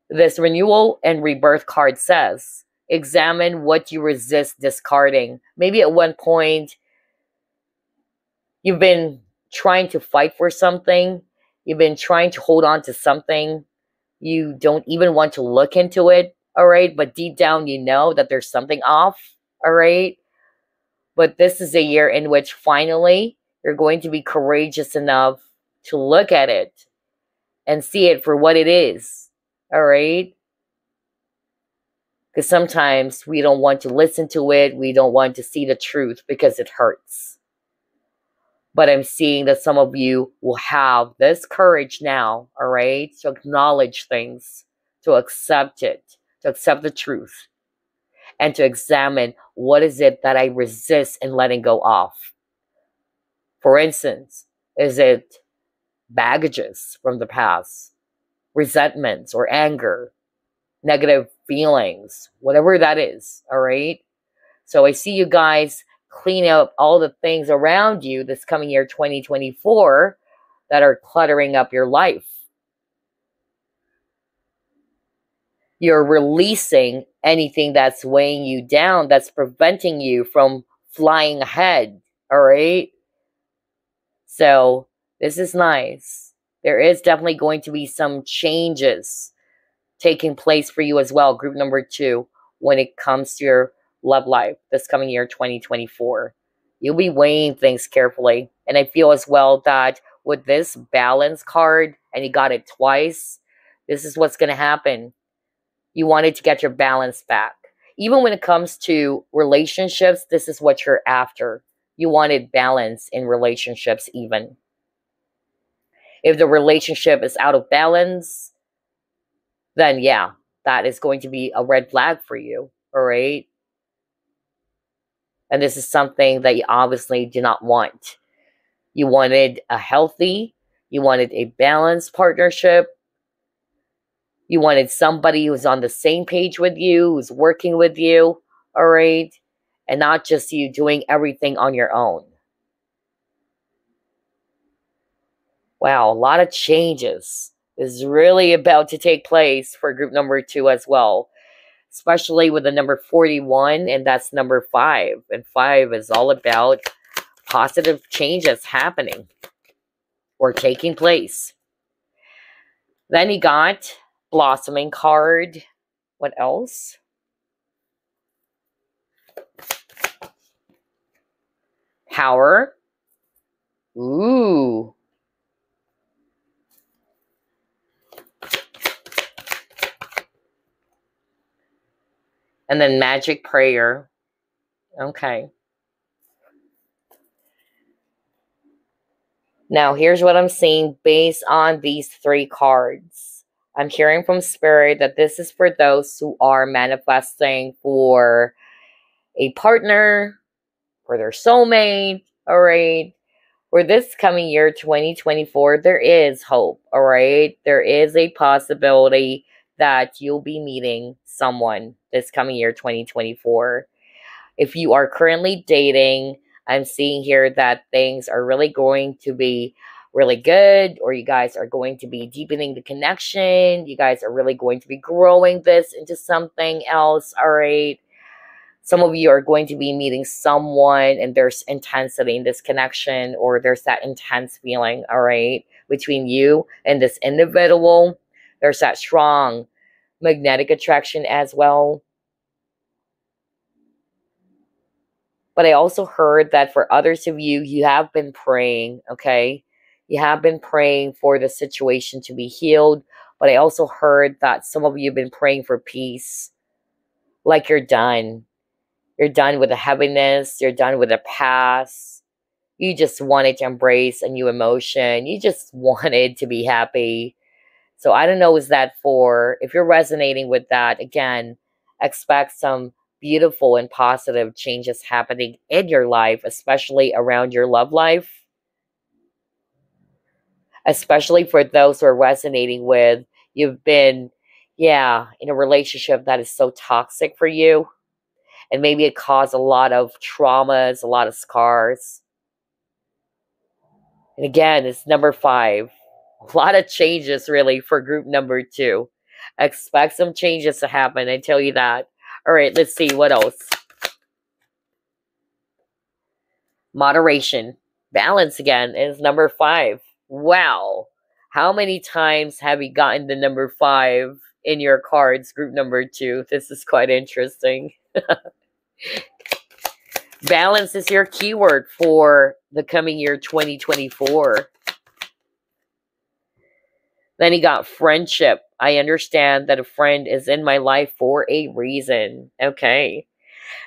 This renewal and rebirth card says, examine what you resist discarding. Maybe at one point, you've been trying to fight for something. You've been trying to hold on to something. You don't even want to look into it, all right? But deep down, you know that there's something off, all right? But this is a year in which finally, you're going to be courageous enough to look at it and see it for what it is, all right? Because sometimes we don't want to listen to it. We don't want to see the truth because it hurts. But I'm seeing that some of you will have this courage now, all right, to acknowledge things, to accept it, to accept the truth, and to examine what is it that I resist in letting go of. For instance, is it baggages from the past, resentments or anger, negative feelings, whatever that is, all right? So I see you guys clean up all the things around you this coming year 2024 that are cluttering up your life. You're releasing anything that's weighing you down, that's preventing you from flying ahead, all right? So this is nice. There is definitely going to be some changes taking place for you as well, group number 2, when it comes to your love life this coming year 2024. You'll be weighing things carefully. And I feel as well that with this balance card, and you got it twice, this is what's going to happen. You wanted to get your balance back. Even when it comes to relationships, this is what you're after. You wanted balance in relationships even. If the relationship is out of balance, then yeah, that is going to be a red flag for you, all right? And this is something that you obviously do not want. You wanted a healthy, you wanted a balanced partnership. You wanted somebody who's on the same page with you, who's working with you, all right? And not just you doing everything on your own. Wow, a lot of changes is really about to take place for group number 2 as well. Especially with the number 41, and that's number 5. And 5 is all about positive changes happening or taking place. Then you got blossoming card. What else? Power. Ooh. And then magic prayer. Okay. Now, here's what I'm seeing based on these 3 cards. I'm hearing from Spirit that this is for those who are manifesting for a partner, for their soulmate, all right? For this coming year, 2024, there is hope, all right? There is a possibility that you'll be meeting someone this coming year, 2024. If you are currently dating, I'm seeing here that things are really going to be really good, or you guys are going to be deepening the connection. You guys are really going to be growing this into something else, all right? Some of you are going to be meeting someone and there's intensity in this connection, or there's that intense feeling, all right, between you and this individual. There's that strong magnetic attraction as well. But I also heard that for others of you, you have been praying, okay? You have been praying for the situation to be healed. But I also heard that some of you have been praying for peace. Like you're done. You're done with the heaviness. You're done with the past. You just wanted to embrace a new emotion. You just wanted to be happy. So I don't know, is that for, if you're resonating with that, again, expect some beautiful and positive changes happening in your life, especially around your love life. Especially for those who are resonating with, you've been, yeah, in a relationship that is so toxic for you. And maybe it caused a lot of traumas, a lot of scars. And again, it's number 5. A lot of changes, really, for group number 2. Expect some changes to happen, I tell you that. All right, let's see, what else? Moderation. Balance, again, is number 5. Wow. How many times have you gotten the number 5 in your cards, group number 2? This is quite interesting. Balance is your keyword for the coming year 2024. Then he got friendship. I understand that a friend is in my life for a reason. Okay.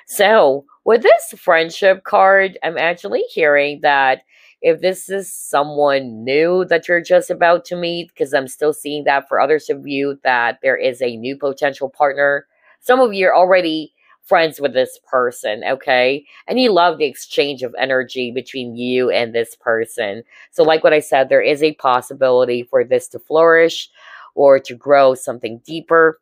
So, with this friendship card, I'm actually hearing that if this is someone new that you're just about to meet, because I'm still seeing that for others of you, that there is a new potential partner. Some of you are already friends with this person, okay? And you love the exchange of energy between you and this person. So, like what I said, there is a possibility for this to flourish or to grow something deeper.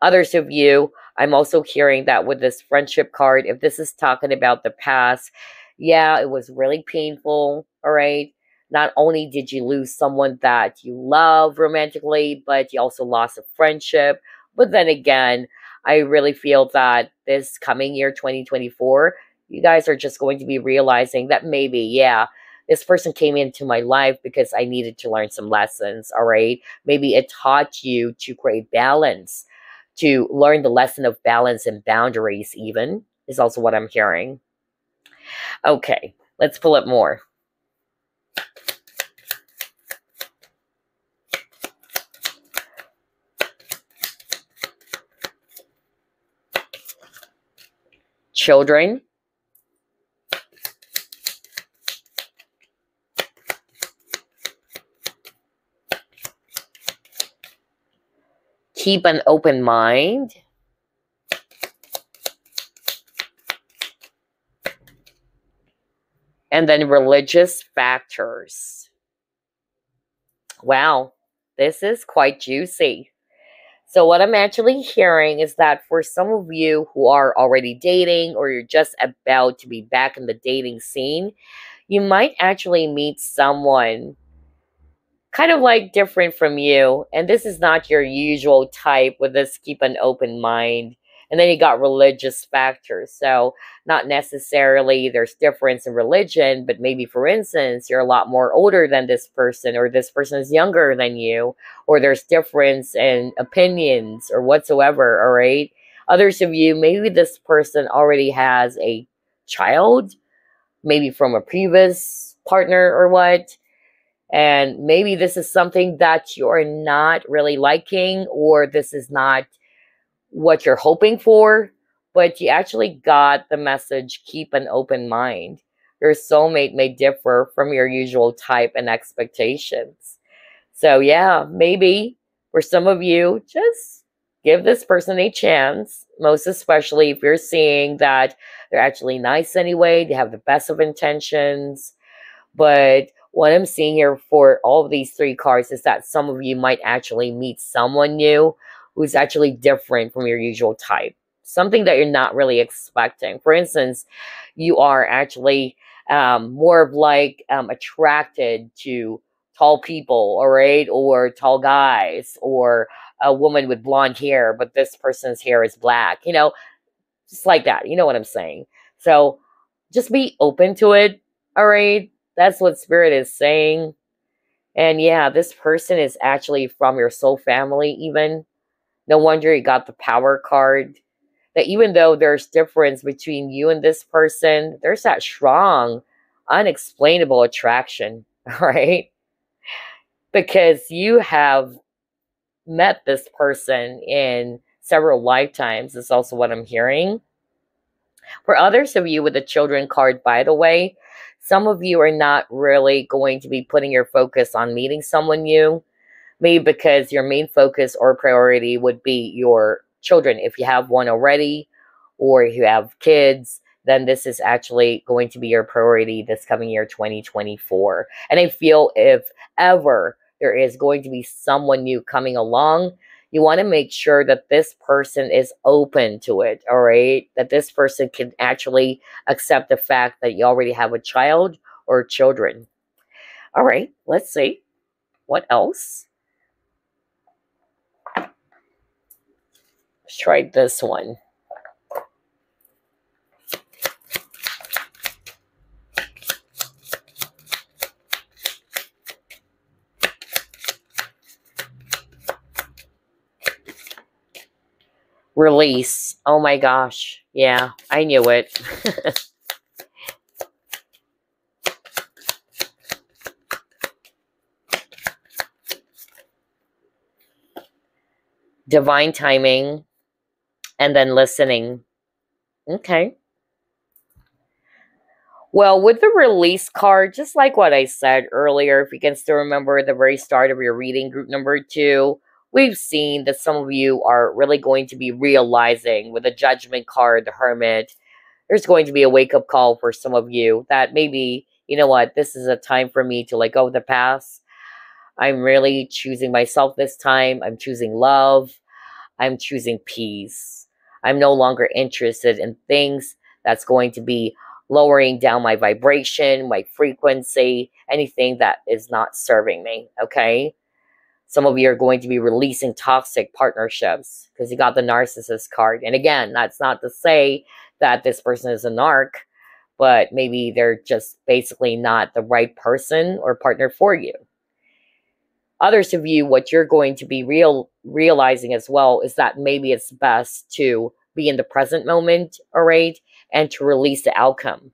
Others of you, I'm also hearing that with this friendship card, if this is talking about the past, yeah, it was really painful, all right? Not only did you lose someone that you love romantically, but you also lost a friendship. But then again, I really feel that this coming year, 2024, you guys are just going to be realizing that maybe, yeah, this person came into my life because I needed to learn some lessons, all right? Maybe it taught you to create balance, to learn the lesson of balance and boundaries, even, is also what I'm hearing. Okay, let's pull up more. Children. Keep an open mind. And then religious factors. Wow, this is quite juicy. So what I'm actually hearing is that for some of you who are already dating or you're just about to be back in the dating scene, you might actually meet someone kind of like different from you, and this is not your usual type with this keep an open mind. And then you got religious factors, so not necessarily there's difference in religion, but maybe for instance you're a lot more older than this person, or this person is younger than you, or there's difference in opinions or whatsoever, all right? Others of you, maybe this person already has a child, maybe from a previous partner or what, and maybe this is something that you're not really liking, or this is not what you're hoping for, but you actually got the message keep an open mind. Your soulmate may differ from your usual type and expectations. So, yeah, maybe for some of you, just give this person a chance, most especially if you're seeing that they're actually nice anyway, they have the best of intentions. But what I'm seeing here for all of these three cards is that some of you might actually meet someone new who's actually different from your usual type. Something that you're not really expecting. For instance, you are actually more of like attracted to tall people, all right? Or tall guys, or a woman with blonde hair, but this person's hair is black. You know, just like that. You know what I'm saying? So just be open to it, all right? That's what Spirit is saying. And yeah, this person is actually from your soul family, even. No wonder you got the Power card. That even though there's difference between you and this person, there's that strong, unexplainable attraction, right? Because you have met this person in several lifetimes, is also what I'm hearing. For others of you with the children card, by the way, some of you are not really going to be putting your focus on meeting someone new. Maybe because your main focus or priority would be your children. If you have one already, or if you have kids, then this is actually going to be your priority this coming year, 2024. And I feel if ever there is going to be someone new coming along, you want to make sure that this person is open to it, all right? That this person can actually accept the fact that you already have a child or children. All right, let's see. What else? Let's try this one. Release. Oh my gosh. Yeah, I knew it. divine timing, and then listening. Okay. Well, with the release card, just like what I said earlier, if you can still remember the very start of your reading, group number 2, we've seen that some of you are really going to be realizing with the judgment card, the hermit, there's going to be a wake up call for some of you that maybe, you know what, this is a time for me to let go of the past. I'm really choosing myself this time. I'm choosing love. I'm choosing peace. I'm no longer interested in things that's going to be lowering down my vibration, my frequency, anything that is not serving me. Okay. Some of you are going to be releasing toxic partnerships because you got the narcissist card. And again, that's not to say that this person is a narc, but maybe they're just basically not the right person or partner for you. Others of you, what you're going to be realizing as well is that maybe it's best to be in the present moment, all right, and to release the outcome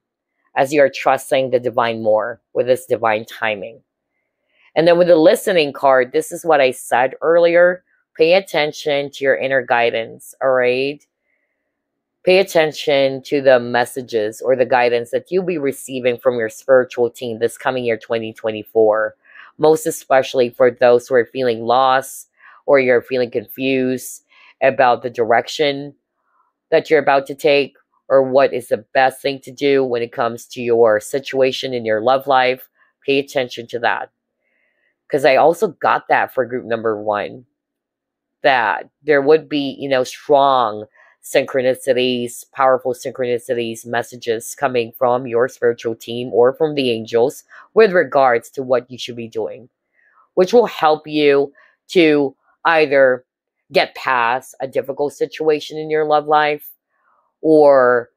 as you are trusting the divine more with this divine timing. And then with the listening card, this is what I said earlier. Pay attention to your inner guidance, all right? Pay attention to the messages or the guidance that you'll be receiving from your spiritual team this coming year, 2024. Most especially for those who are feeling lost or you're feeling confused about the direction that you're about to take or what is the best thing to do when it comes to your situation in your love life. Pay attention to that. Because I also got that for group number 1, that there would be, strong synchronicities, powerful synchronicities, messages coming from your spiritual team or from the angels with regards to what you should be doing, which will help you to either get past a difficult situation in your love life or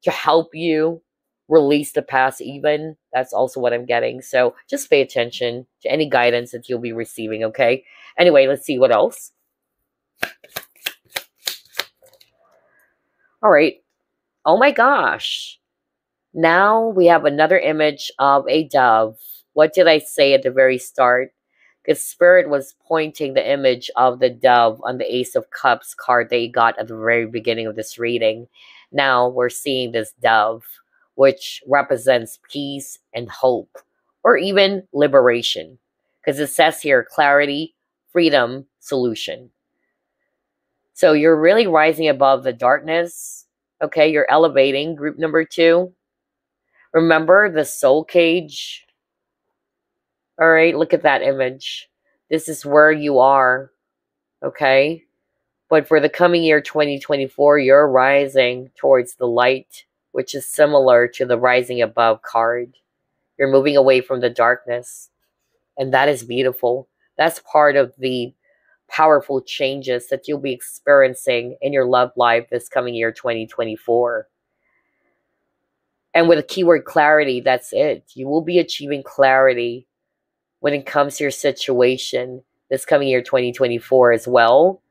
to help you release the past even. That's also what I'm getting. So just pay attention to any guidance that you'll be receiving, okay? Anyway, let's see what else. All right. Oh my gosh. Now we have another image of a dove. What did I say at the very start? Because Spirit was pointing the image of the dove on the Ace of Cups card that you got at the very beginning of this reading. Now we're seeing this dove, which represents peace and hope, or even liberation. Because it says here, clarity, freedom, solution. So you're really rising above the darkness. Okay, you're elevating. Group number 2. Remember the soul cage? All right, look at that image. This is where you are, okay? But for the coming year, 2024, you're rising towards the light, which is similar to the rising above card. You're moving away from the darkness, and that is beautiful. That's part of the powerful changes that you'll be experiencing in your love life this coming year, 2024. And with a keyword clarity, that's it. You will be achieving clarity when it comes to your situation this coming year, 2024 as well.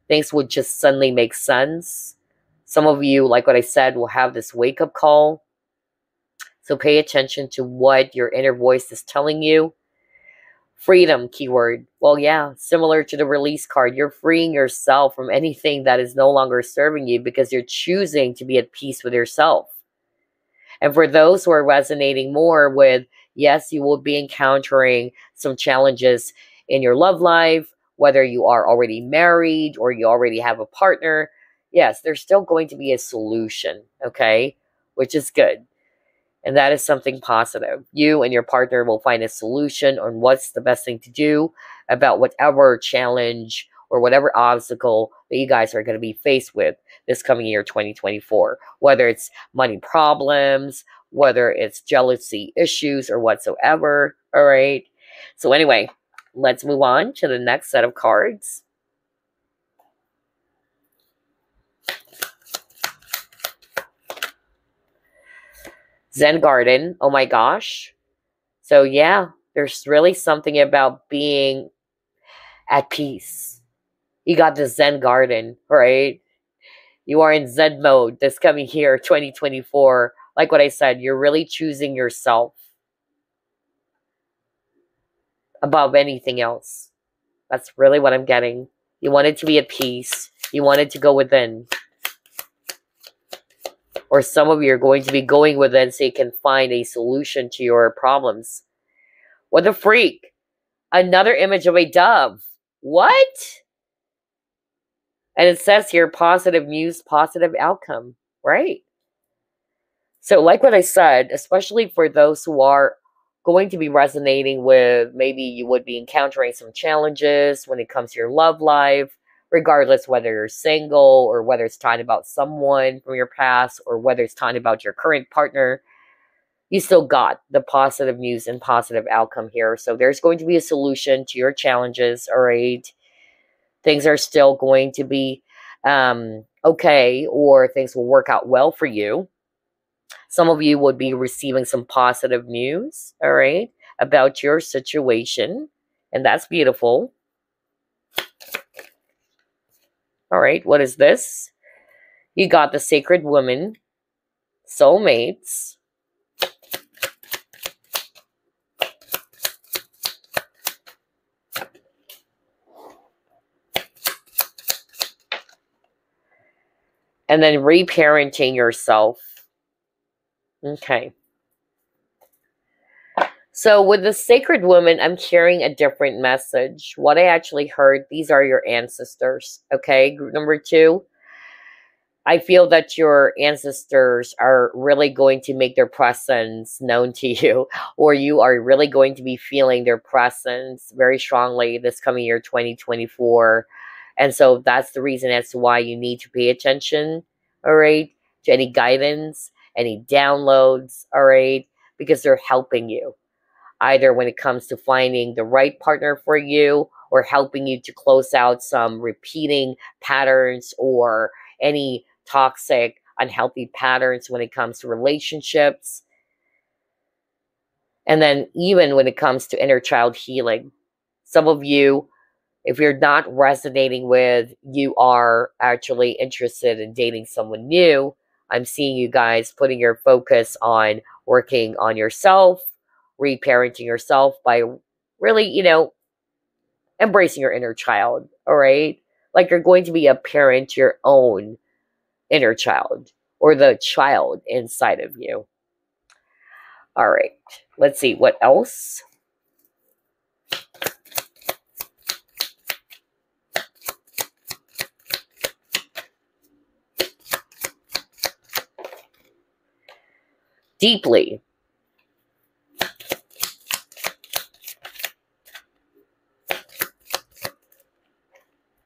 Things would just suddenly make sense. Some of you, like what I said, will have this wake-up call. So pay attention to what your inner voice is telling you. Freedom keyword. Well, yeah, similar to the release card. You're freeing yourself from anything that is no longer serving you because you're choosing to be at peace with yourself. And for those who are resonating more with, yes, you will be encountering some challenges in your love life, whether you are already married or you already have a partner. Yes, there's still going to be a solution, okay? Which is good. And that is something positive. You and your partner will find a solution on what's the best thing to do about whatever challenge or whatever obstacle that you guys are going to be faced with this coming year, 2024. Whether it's money problems, whether it's jealousy issues or whatsoever. All right. So anyway, let's move on to the next set of cards. Zen Garden. Oh my gosh. So yeah, there's really something about being at peace. You got the Zen Garden, right? You are in Zen mode this coming year, 2024. Like what I said, you're really choosing yourself above anything else. That's really what I'm getting. You wanted to be at peace. You wanted to go within. Or some of you are going to be going within so you can find a solution to your problems. What the freak? Another image of a dove. What? And it says here, positive news, positive outcome, right? So like what I said, especially for those who are going to be resonating with, maybe you would be encountering some challenges when it comes to your love life, regardless whether you're single or whether it's talking about someone from your past or whether it's talking about your current partner, you still got the positive news and positive outcome here. So there's going to be a solution to your challenges, all right? Things are still going to be okay, or things will work out well for you. Some of you would be receiving some positive news, all right, about your situation. And that's beautiful. All right, what is this? You got the sacred woman, soulmates. And then reparenting yourself. Okay. So with the sacred woman, I'm carrying a different message. What I actually heard, these are your ancestors. Okay. Group number 2. I feel that your ancestors are really going to make their presence known to you, or you are really going to be feeling their presence very strongly this coming year, 2024. And so that's the reason as to why you need to pay attention, all right, to any guidance, any downloads, all right, because they're helping you, either when it comes to finding the right partner for you or helping you to close out some repeating patterns or any toxic, unhealthy patterns when it comes to relationships. And then even when it comes to inner child healing, some of you, if you're not resonating with, you are actually interested in dating someone new, I'm seeing you guys putting your focus on working on yourself, reparenting yourself by really, embracing your inner child, all right? Like you're going to be a parent to your own inner child or the child inside of you. All right, let's see what else. Deeply.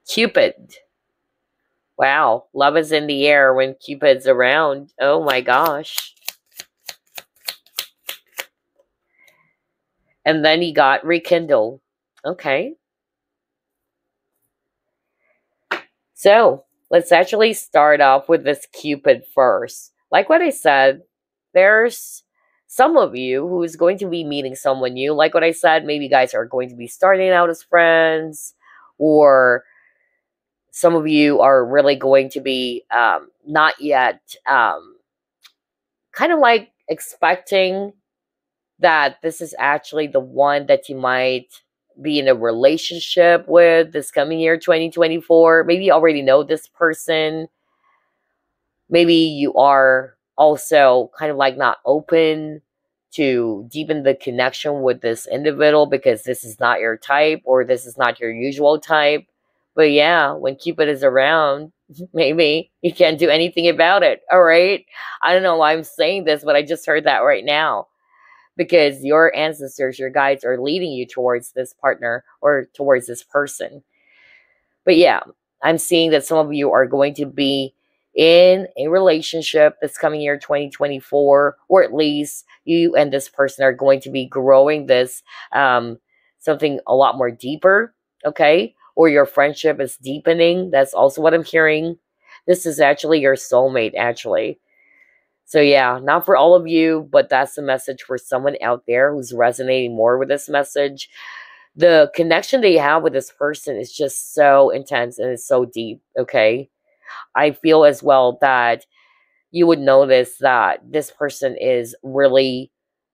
Cupid. Wow, love is in the air when Cupid's around. Oh my gosh. And then he got rekindle. Okay. So let's actually start off with this Cupid first. Like what I said, there's some of you who's going to be meeting someone new. Like what I said, maybe you guys are going to be starting out as friends, or some of you are really going to be not yet kind of like expecting that this is actually the one that you might be in a relationship with this coming year, 2024. Maybe you already know this person. Maybe you are also kind of like not open to deepen the connection with this individual because this is not your type or this is not your usual type. But yeah, when Cupid is around, maybe you can't do anything about it. All right. I don't know why I'm saying this, but I just heard that right now. Because your ancestors, your guides are leading you towards this partner or towards this person. But yeah, I'm seeing that some of you are going to be in a relationship this coming year, 2024, or at least you and this person are going to be growing this something a lot more deeper, okay? Or your friendship is deepening. That's also what I'm hearing. This is actually your soulmate, actually. So yeah, not for all of you, but that's the message for someone out there who's resonating more with this message. The connection that you have with this person is just so intense and it's so deep, okay? I feel as well that you would notice that this person is really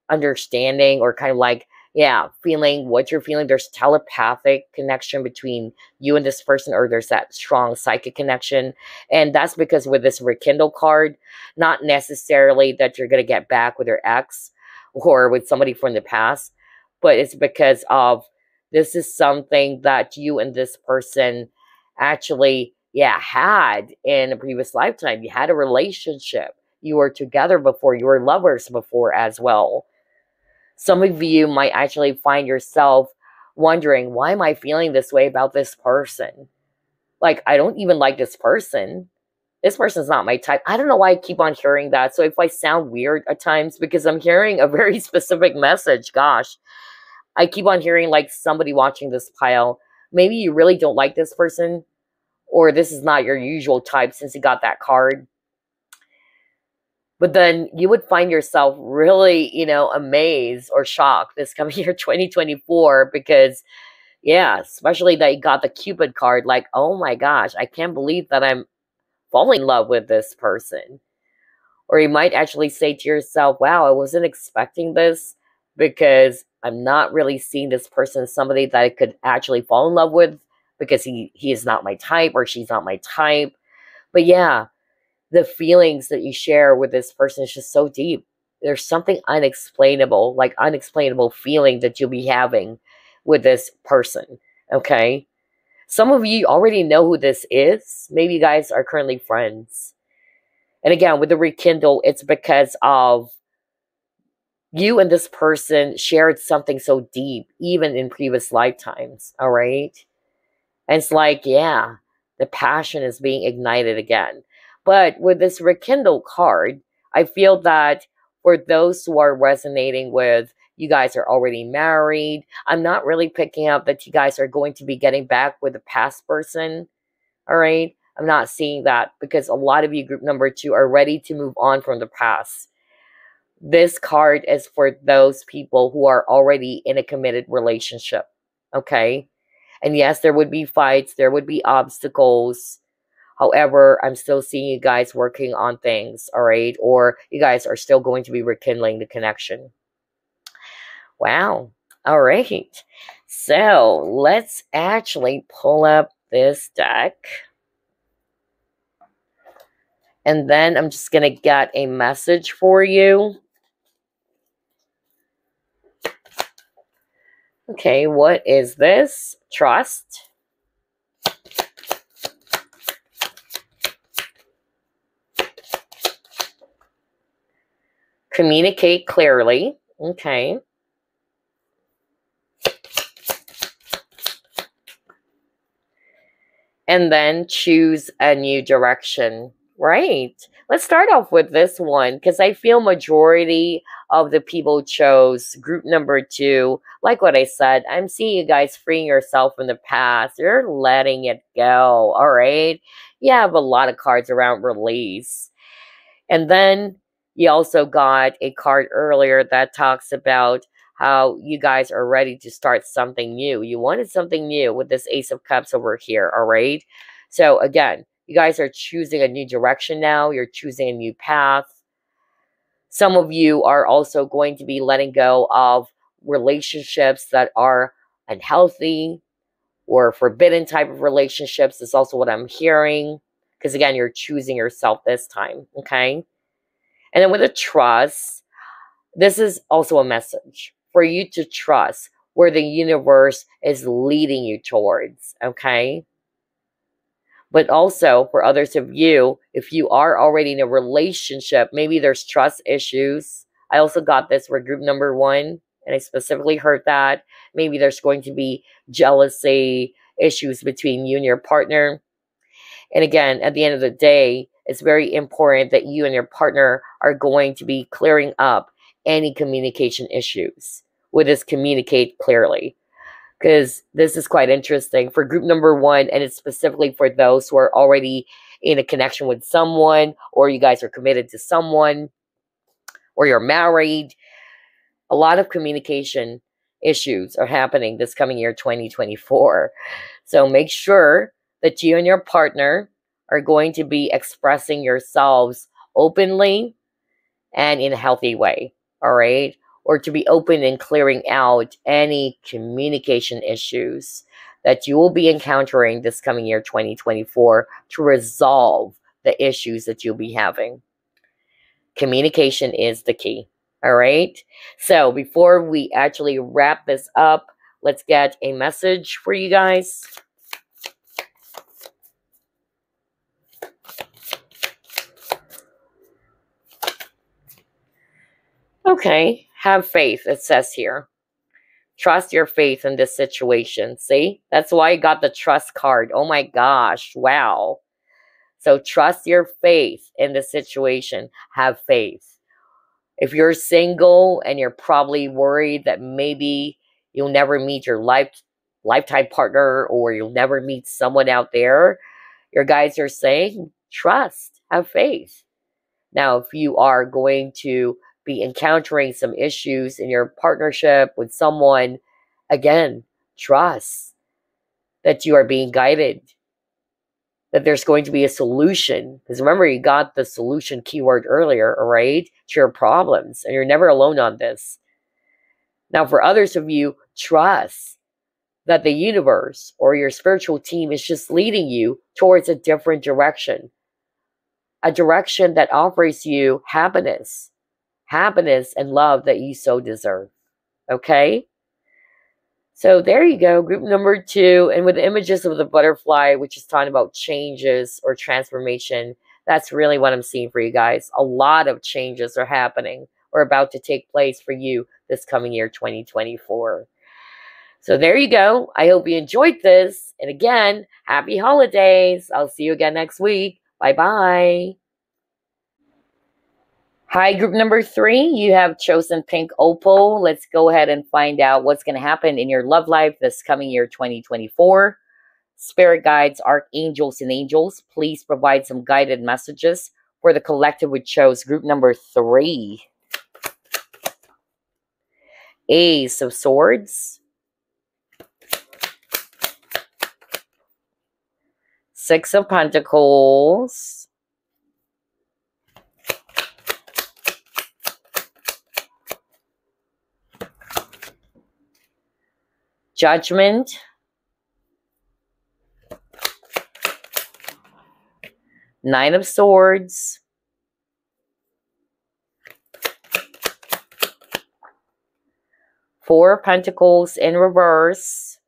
understanding or kind of like yeah, feeling what you're feeling. There's telepathic connection between you and this person, or there's that strong psychic connection. And that's because with this rekindle card, not necessarily that you're going to get back with your ex or with somebody from the past, but it's because of this is something that you and this person actually, yeah, had in a previous lifetime. You had a relationship. You were together before. You were lovers before as well. Some of you might actually find yourself wondering, why am I feeling this way about this person? Like, I don't even like this person. This person's not my type. I don't know why I keep on hearing that. So if I sound weird at times, because I'm hearing a very specific message, gosh, I keep on hearing like somebody watching this pile. Maybe you really don't like this person, or this is not your usual type since you got that card. But then you would find yourself really, amazed or shocked this coming year 2024 because, yeah, especially that you got the Cupid card. Like, oh my gosh, I can't believe that I'm falling in love with this person. Or you might actually say to yourself, wow, I wasn't expecting this because I'm not really seeing this person as somebody that I could actually fall in love with because he is not my type or she's not my type. But yeah, the feelings that you share with this person is just so deep. There's something unexplainable, like unexplainable feeling that you'll be having with this person, okay? Some of you already know who this is. Maybe you guys are currently friends. And again, with the rekindle, it's because of you and this person shared something so deep, even in previous lifetimes, all right? And it's like, yeah, the passion is being ignited again. But with this rekindle card, I feel that for those who are resonating with, you guys are already married, I'm not really picking up that you guys are going to be getting back with the past person, all right? I'm not seeing that because a lot of you, group number 2, are ready to move on from the past. This card is for those people who are already in a committed relationship, okay? And yes, there would be fights, there would be obstacles. However, I'm still seeing you guys working on things, all right? Or you guys are still going to be rekindling the connection. Wow. All right. So let's actually pull up this deck. And then I'm just going to get a message for you. Okay, what is this? Trust. Communicate clearly. Okay. And then choose a new direction. Right. Let's start off with this one because I feel majority of the people chose group number 2. Like what I said, I'm seeing you guys freeing yourself from the past. You're letting it go. All right. You have a lot of cards around release. And then you also got a card earlier that talks about how you guys are ready to start something new. You wanted something new with this Ace of Cups over here, all right? So again, you guys are choosing a new direction now. You're choosing a new path. Some of you are also going to be letting go of relationships that are unhealthy or forbidden type of relationships. Is also what I'm hearing. Because again, you're choosing yourself this time, okay? And then with a trust, this is also a message for you to trust where the universe is leading you towards, okay? But also for others of you, if you are already in a relationship, maybe there's trust issues. I also got this for group number 1, and I specifically heard that. Maybe there's going to be jealousy issues between you and your partner. And again, at the end of the day, it's very important that you and your partner are going to be clearing up any communication issues. With this, communicate clearly. Because this is quite interesting for group number 1, and it's specifically for those who are already in a connection with someone, or you guys are committed to someone, or you're married. A lot of communication issues are happening this coming year, 2024. So make sure that you and your partner are going to be expressing yourselves openly and in a healthy way, all right? or to be open and clearing out any communication issues that you will be encountering this coming year 2024 to resolve the issues that you'll be having. Communication is the key. All right. So before we actually wrap this up, let's get a message for you guys. Okay. Have faith, it says here. Trust your faith in this situation. See? That's why I got the trust card. Oh my gosh. Wow. So trust your faith in the situation. Have faith. If you're single and you're probably worried that maybe you'll never meet your lifetime partner, or you'll never meet someone out there, your guides are saying, trust, have faith. Now, if you are going to be encountering some issues in your partnership with someone, again, trust that you are being guided, that there's going to be a solution. Because remember, you got the solution keyword earlier, all right, to your problems, and you're never alone on this. Now, for others of you, trust that the universe or your spiritual team is just leading you towards a different direction, a direction that offers you happiness and love that you so deserve. Okay? So there you go, group number 2. And with the images of the butterfly, which is talking about changes or transformation, that's really what I'm seeing for you guys. A lot of changes are happening or about to take place for you this coming year, 2024. So there you go. I hope you enjoyed this. And again, happy holidays. I'll see you again next week. Bye-bye. Hi, group number 3. You have chosen pink opal. Let's go ahead and find out what's going to happen in your love life this coming year, 2024. Spirit guides, archangels, and angels, please provide some guided messages for the collective which chose group number 3. Ace of Swords. 6 of Pentacles. Judgment. Nine of Swords. Four of Pentacles in reverse.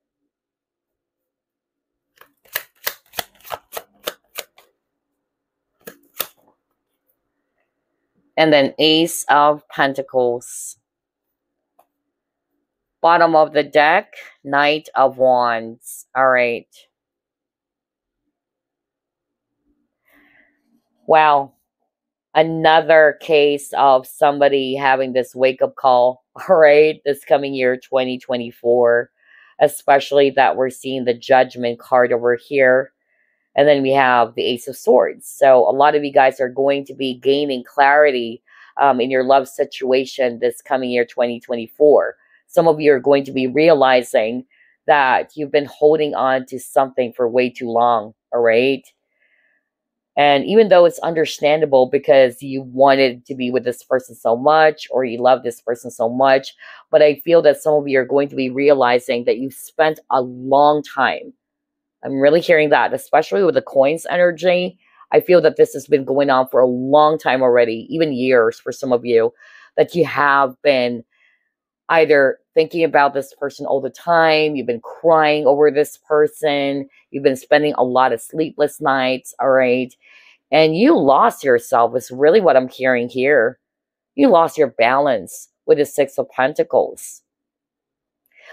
And then Ace of Pentacles. Bottom of the deck, Knight of Wands. All right. Wow. Another case of somebody having this wake-up call, all right, this coming year, 2024. Especially that we're seeing the Judgment card over here. And then we have the Ace of Swords. So a lot of you guys are going to be gaining clarity in your love situation this coming year, 2024. Some of you are going to be realizing that you've been holding on to something for way too long, all right? And even though it's understandable because you wanted to be with this person so much or you love this person so much, but I feel that some of you are going to be realizing that you've spent a long time. I'm really hearing that, especially with the coins energy. I feel that this has been going on for a long time already, even years for some of you, that you have been either thinking about this person all the time, you've been crying over this person, you've been spending a lot of sleepless nights, all right? And you lost yourself is really what I'm hearing here. You lost your balance with the Six of Pentacles.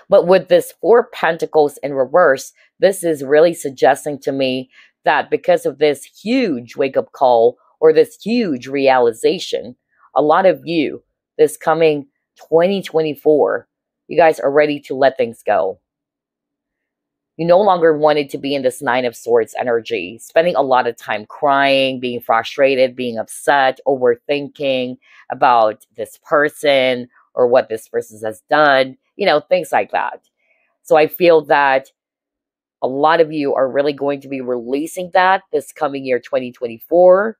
But with this Four of Pentacles in reverse, this is really suggesting to me that because of this huge wake-up call or this huge realization, a lot of you, this coming 2024, you guys are ready to let things go. You no longer wanted to be in this Nine of Swords energy, spending a lot of time crying, being frustrated, being upset, overthinking about this person or what this person has done, you know, things like that. So I feel that a lot of you are really going to be releasing that this coming year, 2024,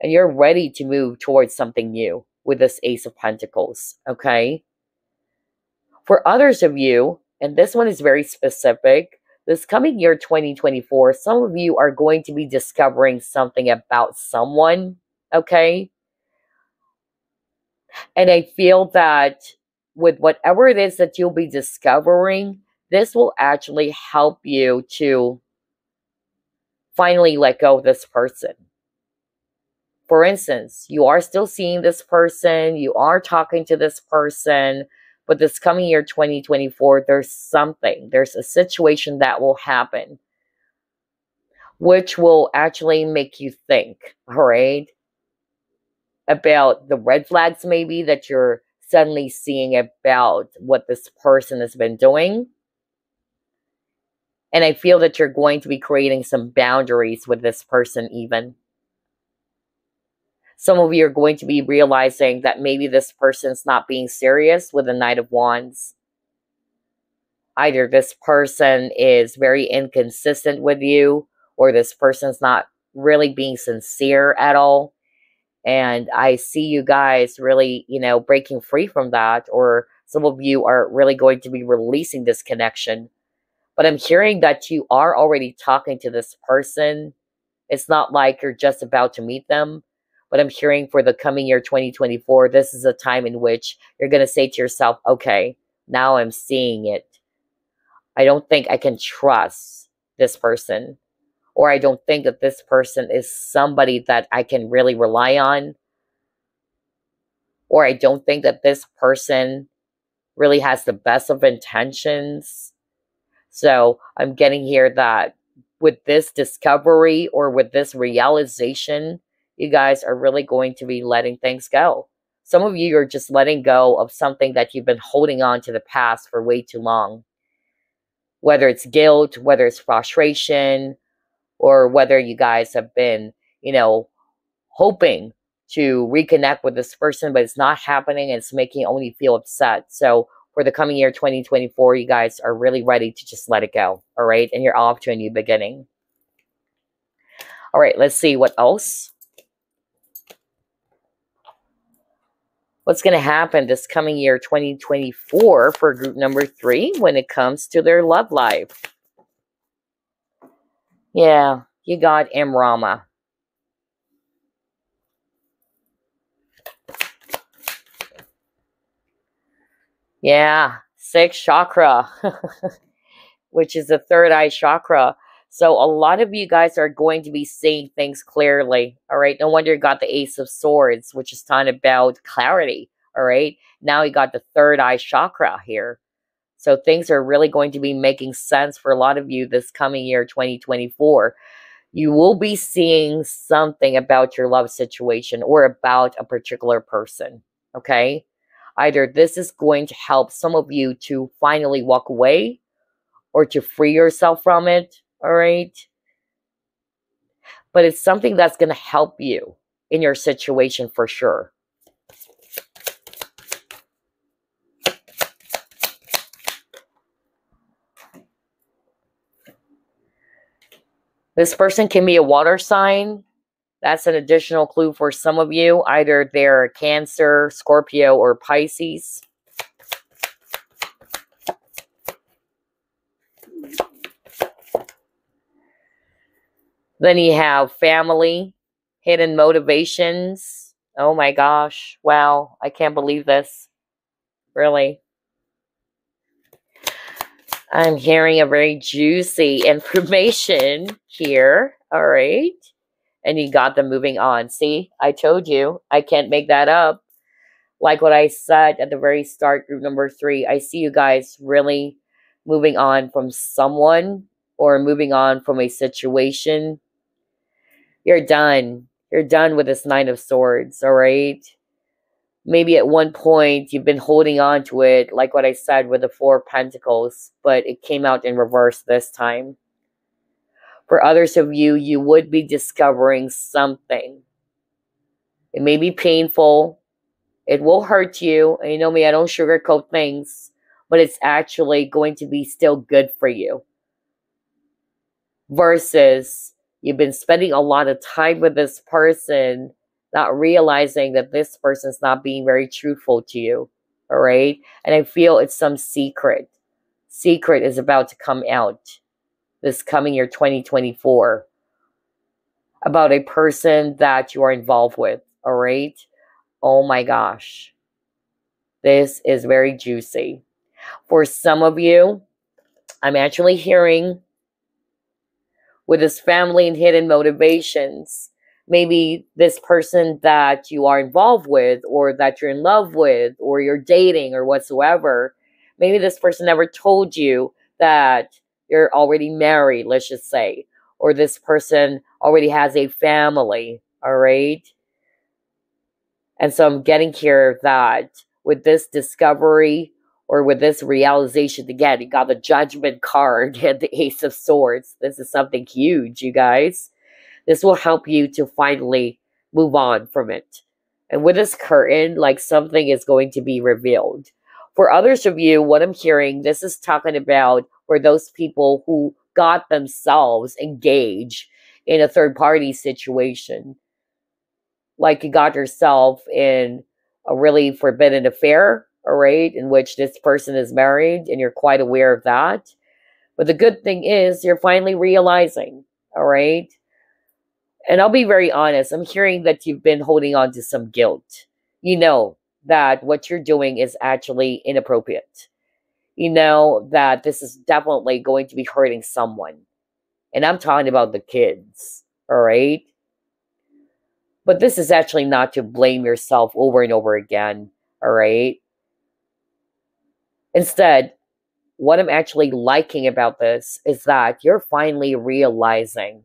and you're ready to move towards something new. with this Ace of Pentacles, okay? For others of you, and this one is very specific, this coming year 2024, some of you are going to be discovering something about someone, okay? And I feel that with whatever it is that you'll be discovering, this will actually help you to finally let go of this person. For instance, you are still seeing this person, you are talking to this person, but this coming year 2024, there's a situation that will happen, which will actually make you think, all right, about the red flags maybe that you're suddenly seeing about what this person has been doing. And I feel that you're going to be creating some boundaries with this person even. Some of you are going to be realizing that maybe this person's not being serious with the Knight of Wands. Either this person is very inconsistent with you, or this person's not really being sincere at all. And I see you guys really, breaking free from that, or some of you are really going to be releasing this connection. But I'm hearing that you are already talking to this person. It's not like you're just about to meet them. But I'm hearing for the coming year 2024, this is a time in which you're going to say to yourself, okay, now I'm seeing it. I don't think I can trust this person. Or I don't think that this person is somebody that I can really rely on. Or I don't think that this person really has the best of intentions. So I'm getting here that with this discovery or with this realization, you guys are really going to be letting things go. Some of you are just letting go of something that you've been holding on to the past for way too long. Whether it's guilt, whether it's frustration, or whether you guys have been, hoping to reconnect with this person, but it's not happening and it's making you only feel upset. So for the coming year 2024, you guys are really ready to just let it go, all right? And you're off to a new beginning. All right, let's see what else. What's going to happen this coming year 2024 for group number 3 when it comes to their love life? Yeah, you got Amrama. Yeah, 6th chakra, which is the third eye chakra. So a lot of you guys are going to be seeing things clearly, all right? No wonder you got the Ace of Swords, which is talking about clarity, all right? Now you got the third eye chakra here. So things are really going to be making sense for a lot of you this coming year, 2024. You will be seeing something about your love situation or about a particular person, okay? Either this is going to help some of you to finally walk away or to free yourself from it, all right? But it's something that's going to help you in your situation for sure. This person can be a water sign. That's an additional clue for some of you. Either they're Cancer, Scorpio, or Pisces. Then you have family, hidden motivations. Oh my gosh. Wow. I can't believe this. Really. I'm hearing a very juicy information here. All right. And you got them moving on. See, I told you. I can't make that up. Like what I said at the very start, group number 3, I see you guys really moving on from someone or moving on from a situation. You're done. You're done with this 9 of Swords, all right? Maybe at one point you've been holding on to it, like what I said with the 4 of Pentacles, but it came out in reverse this time. For others of you, you would be discovering something. It may be painful. It will hurt you. And you know me, I don't sugarcoat things, but it's actually going to be still good for you. Versus you've been spending a lot of time with this person not realizing that this person's not being very truthful to you. All right. And I feel it's some secret. Secret is about to come out this coming year 2024 about a person that you are involved with. All right. Oh my gosh. This is very juicy. For some of you, I'm actually hearing with this family and hidden motivations. Maybe this person that you are involved with, or that you're in love with, or you're dating, or whatsoever. Maybe this person never told you that you're already married, let's just say. Or this person already has a family, all right? And so I'm getting here that with this discovery or with this realization, again, you got the Judgment card and the Ace of Swords. This is something huge, you guys. This will help you to finally move on from it. And with this curtain, like something is going to be revealed. For others of you, what I'm hearing, this is talking about for those people who got themselves engaged in a third party situation. Like you got yourself in a really forbidden affair, all right, in which this person is married and you're quite aware of that. But the good thing is you're finally realizing, all right? And I'll be very honest, I'm hearing that you've been holding on to some guilt. You know that what you're doing is actually inappropriate. You know that this is definitely going to be hurting someone. And I'm talking about the kids, all right? But this is actually not to blame yourself over and over again, all right? Instead, what I'm actually liking about this is that you're finally realizing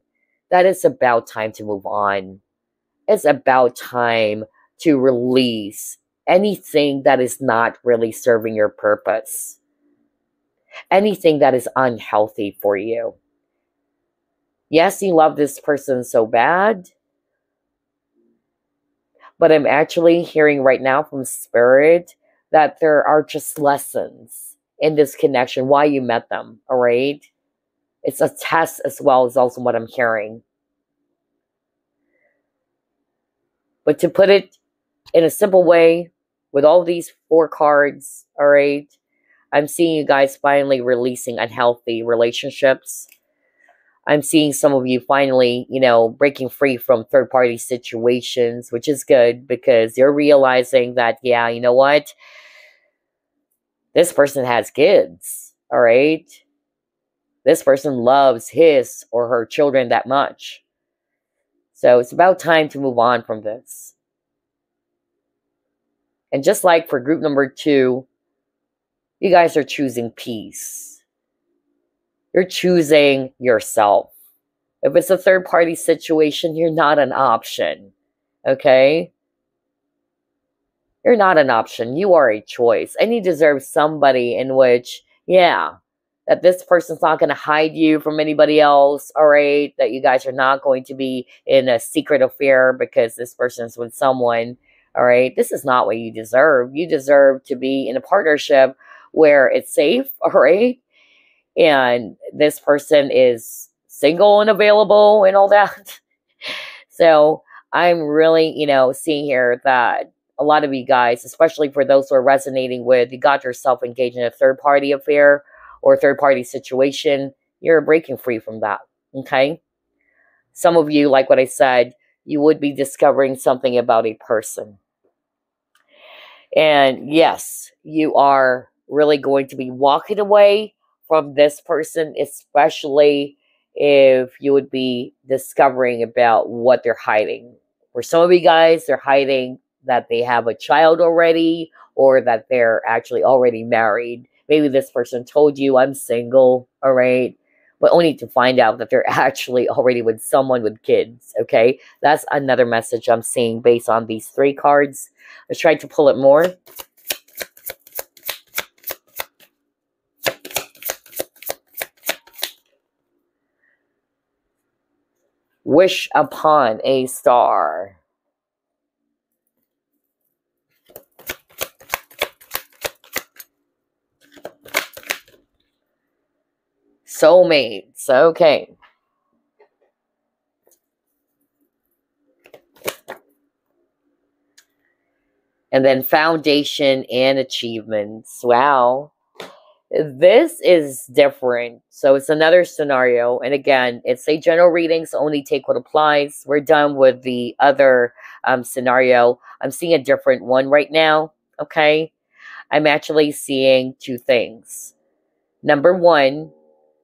that it's about time to move on. It's about time to release anything that is not really serving your purpose. Anything that is unhealthy for you. Yes, you love this person so bad. But I'm actually hearing right now from Spirit that there are just lessons in this connection, why you met them, all right? It's a test as well as also what I'm hearing. But to put it in a simple way, with all these 4 cards, all right, I'm seeing you guys finally releasing unhealthy relationships. I'm seeing some of you finally, breaking free from third-party situations, which is good because you're realizing that, yeah, you know what? This person has kids, all right? This person loves his or her children that much. So it's about time to move on from this. And just like for group number 2, you guys are choosing peace. You're choosing yourself. If it's a third-party situation, you're not an option, okay? You're not an option. You are a choice. And you deserve somebody in which, yeah, that this person's not going to hide you from anybody else, all right? That you guys are not going to be in a secret affair because this person's with someone, all right? This is not what you deserve. You deserve to be in a partnership where it's safe, all right? And this person is single and available and all that. So I'm really, seeing here that a lot of you guys, especially for those who are resonating with, you got yourself engaged in a third-party affair or third-party situation, you're breaking free from that, okay? Some of you, like what I said, you would be discovering something about a person. And yes, you are really going to be walking away from this person, especially if you would be discovering about what they're hiding. For some of you guys, they're hiding that they have a child already or that they're actually already married. Maybe this person told you, I'm single, all right? But only to find out that they're actually already with someone with kids, okay? That's another message I'm seeing based on these 3 cards. Let's try to pull it more. Wish upon a star. Soulmates. Okay. And then foundation and achievements. Wow. This is different. So it's another scenario. And again, it's a general reading, so only take what applies. We're done with the other scenario. I'm seeing a different one right now. Okay. I'm actually seeing two things. Number one,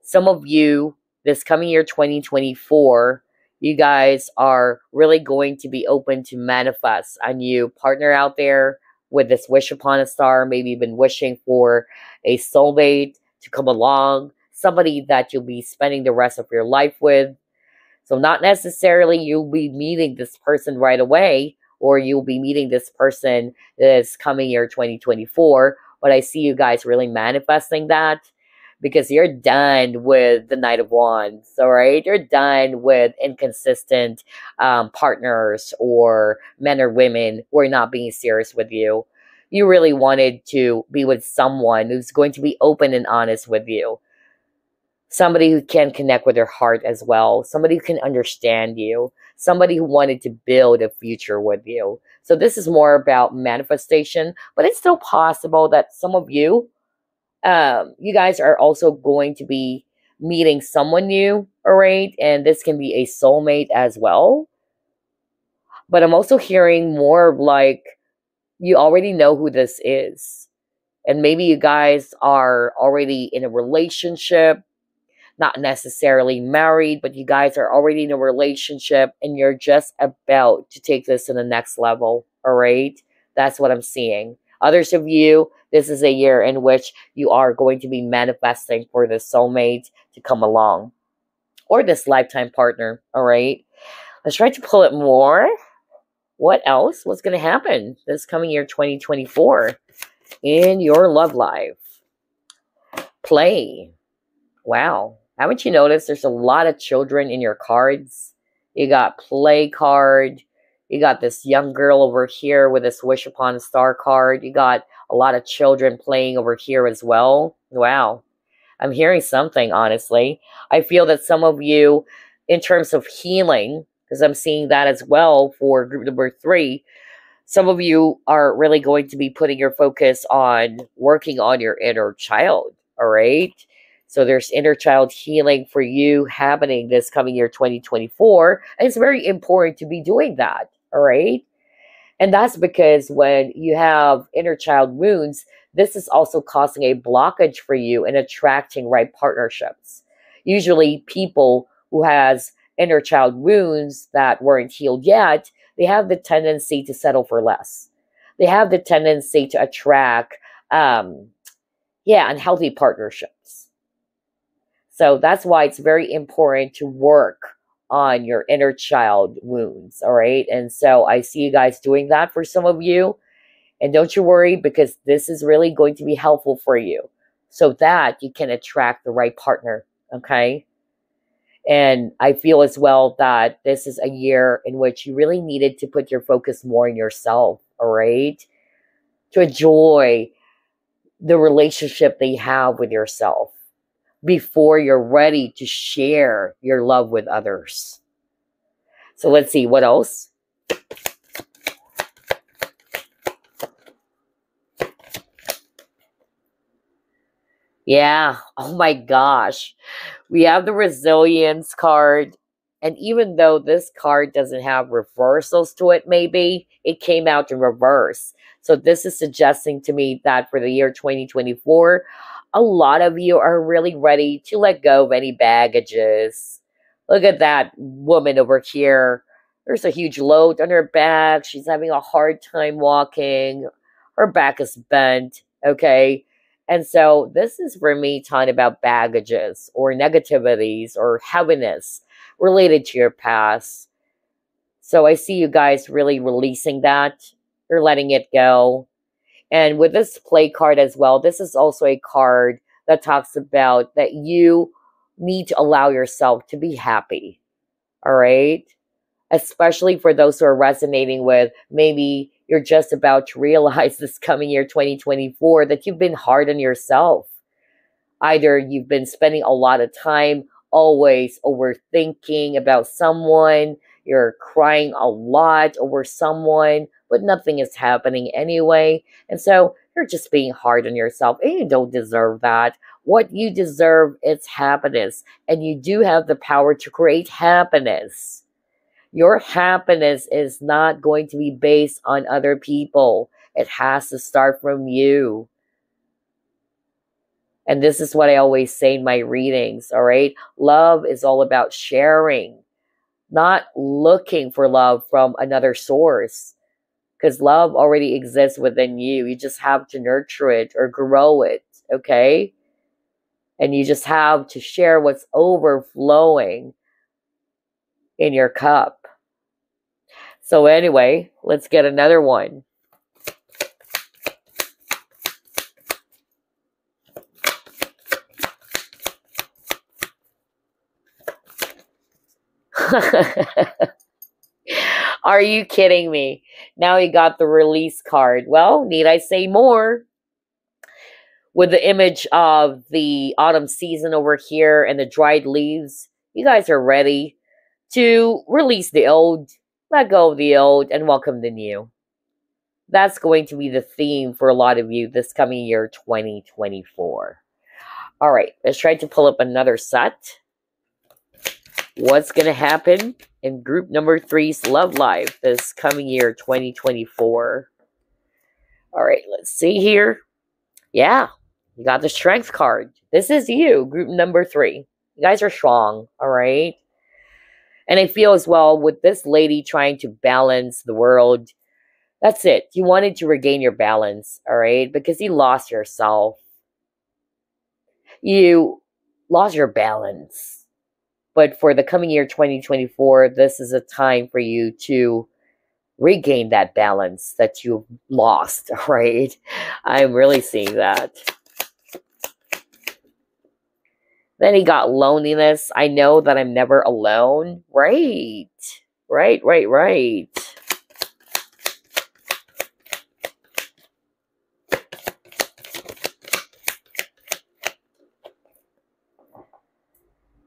some of you this coming year 2024, you guys are really going to be open to manifest a new partner out there with this wish upon a star. Maybe you've been wishing for a soulmate to come along, somebody that you'll be spending the rest of your life with. So not necessarily you'll be meeting this person right away, or you'll be meeting this person this coming year 2024, but I see you guys really manifesting that because you're done with the Knight of Wands, all right? You're done with inconsistent partners or men or women who are not being serious with you. You really wanted to be with someone who's going to be open and honest with you. Somebody who can connect with your heart as well. Somebody who can understand you. Somebody who wanted to build a future with you. So this is more about manifestation, but it's still possible that some of you, you guys are also going to be meeting someone new, all right? And this can be a soulmate as well. But I'm also hearing more like you already know who this is. And maybe you guys are already in a relationship, not necessarily married, but you guys are already in a relationship and you're just about to take this to the next level, all right? That's what I'm seeing. Others of you, this is a year in which you are going to be manifesting for this soulmate to come along or this lifetime partner, all right? Let's try to pull it more. What else? What's going to happen this coming year 2024 in your love life? Play. Wow. Haven't you noticed there's a lot of children in your cards? You got play card. You got this young girl over here with this wish upon a star card. You got a lot of children playing over here as well. Wow. I'm hearing something, honestly. I feel that some of you, in terms of healing, because I'm seeing that as well for group number 3, some of you are really going to be putting your focus on working on your inner child, all right? So there's inner child healing for you happening this coming year 2024. And it's very important to be doing that, all right? And that's because when you have inner child wounds, this is also causing a blockage for you in attracting right partnerships. Usually people who has inner child wounds that weren't healed yet, they have the tendency to settle for less. They have the tendency to attract, unhealthy partnerships. So that's why it's very important to work on your inner child wounds, all right? And so I see you guys doing that for some of you. And don't you worry, because this is really going to be helpful for you so that you can attract the right partner, okay? And I feel as well that this is a year in which you really needed to put your focus more on yourself, all right? To enjoy the relationship that you have with yourself before you're ready to share your love with others. So let's see, what else? Yeah, oh my gosh. We have the resilience card. And even though this card doesn't have reversals to it, maybe, it came out in reverse. So this is suggesting to me that for the year 2024, a lot of you are really ready to let go of any baggages. Look at that woman over here. There's a huge load on her back. She's having a hard time walking. Her back is bent, okay? And so this is for me talking about baggages or negativities or heaviness related to your past. So I see you guys really releasing that. You're letting it go. And with this play card as well, this is also a card that talks about that you need to allow yourself to be happy. All right? Especially for those who are resonating with maybe you're just about to realize this coming year 2024 that you've been hard on yourself. Either you've been spending a lot of time always overthinking about someone, You're crying a lot over someone, but nothing is happening anyway. And so you're just being hard on yourself, and you don't deserve that. What you deserve is happiness, and you do have the power to create happiness. Your happiness is not going to be based on other people. It has to start from you. And this is what I always say in my readings, all right? Love is all about sharing, not looking for love from another source. Because love already exists within you. You just have to nurture it or grow it, okay? And you just have to share what's overflowing in your cup. So anyway, let's get another one. Are you kidding me? Now you got the release card. Well, need I say more? With the image of the autumn season over here and the dried leaves, you guys are ready to release the old, let go of the old, and welcome the new. That's going to be the theme for a lot of you this coming year, 2024. All right, let's try to pull up another set. What's going to happen in group number 3's love life this coming year, 2024? All right, let's see here. Yeah, you got the strength card. This is you, group number 3. You guys are strong, all right? And I feel as well with this lady trying to balance the world. That's it. You wanted to regain your balance, all right? Because you lost yourself. You lost your balance. But for the coming year, 2024, this is a time for you to regain that balance that you've lost, right? I'm really seeing that. Then he got loneliness. I know that I'm never alone. Right. Right.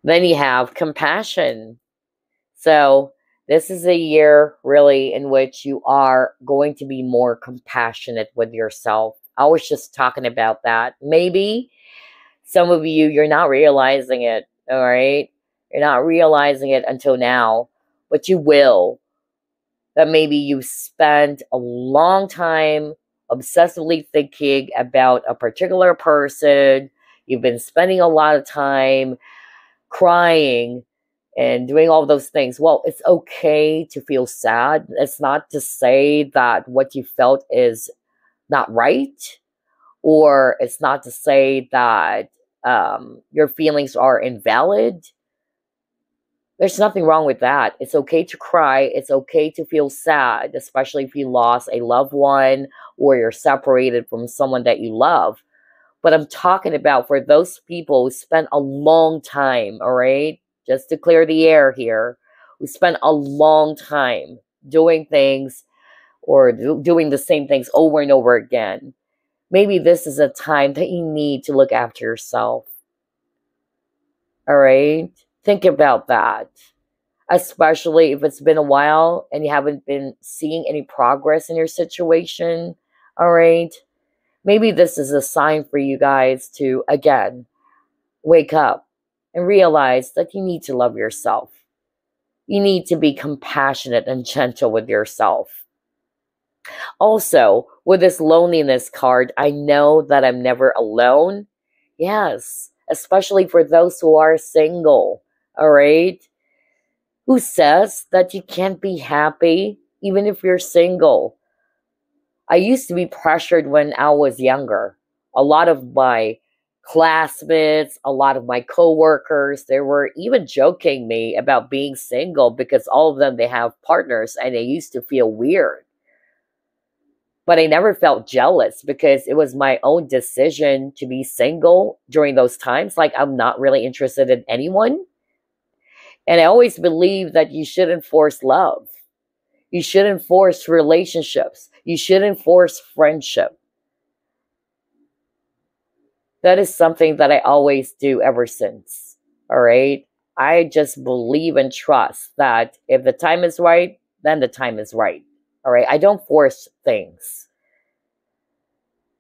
Then you have compassion. So this is a year really in which you are going to be more compassionate with yourself. I was just talking about that. Maybe some of you, you're not realizing it, all right? You're not realizing it until now, but you will. That maybe you spent a long time obsessively thinking about a particular person. You've been spending a lot of time crying and doing all those things. Well, it's okay to feel sad. It's not to say that what you felt is not right, or it's not to say that your feelings are invalid. There's nothing wrong with that. It's okay to cry. It's okay to feel sad, especially if you lost a loved one or you're separated from someone that you love. But I'm talking about for those people who spent a long time, all right? Just to clear the air here, who spent a long time doing things or doing the same things over and over again. Maybe this is a time that you need to look after yourself. All right? Think about that. Especially if it's been a while and you haven't been seeing any progress in your situation. All right? Maybe this is a sign for you guys to, again, wake up and realize that you need to love yourself. You need to be compassionate and gentle with yourself. Also, with this loneliness card, I know that I'm never alone. Yes, especially for those who are single, all right? Who says that you can't be happy even if you're single? I used to be pressured when I was younger. A lot of my classmates, a lot of my coworkers, they were even joking me about being single because all of them, they have partners, and they used to feel weird. But I never felt jealous because it was my own decision to be single during those times. Like, I'm not really interested in anyone. And I always believe that you shouldn't force love. You shouldn't force relationships. You shouldn't force friendship. That is something that I always do ever since. All right? I just believe and trust that if the time is right, then the time is right. All right. I don't force things.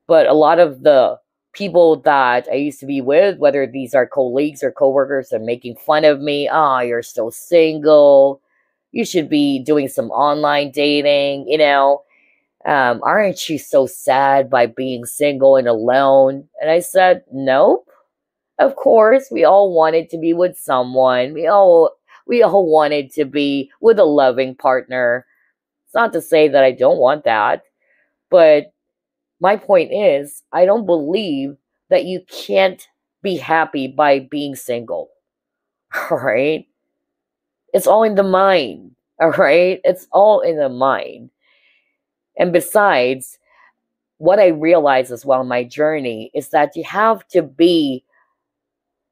But a lot of the people that I used to be with, whether these are colleagues or coworkers, are making fun of me. Oh, you're still single. You should be doing some online dating, aren't you so sad by being single and alone? And I said, nope. Of course, we all wanted to be with someone. We all wanted to be with a loving partner. It's not to say that I don't want that, but my point is, I don't believe that you can't be happy by being single. All right? It's all in the mind. All right? It's all in the mind. And besides, what I realized as well in my journey is that you have to be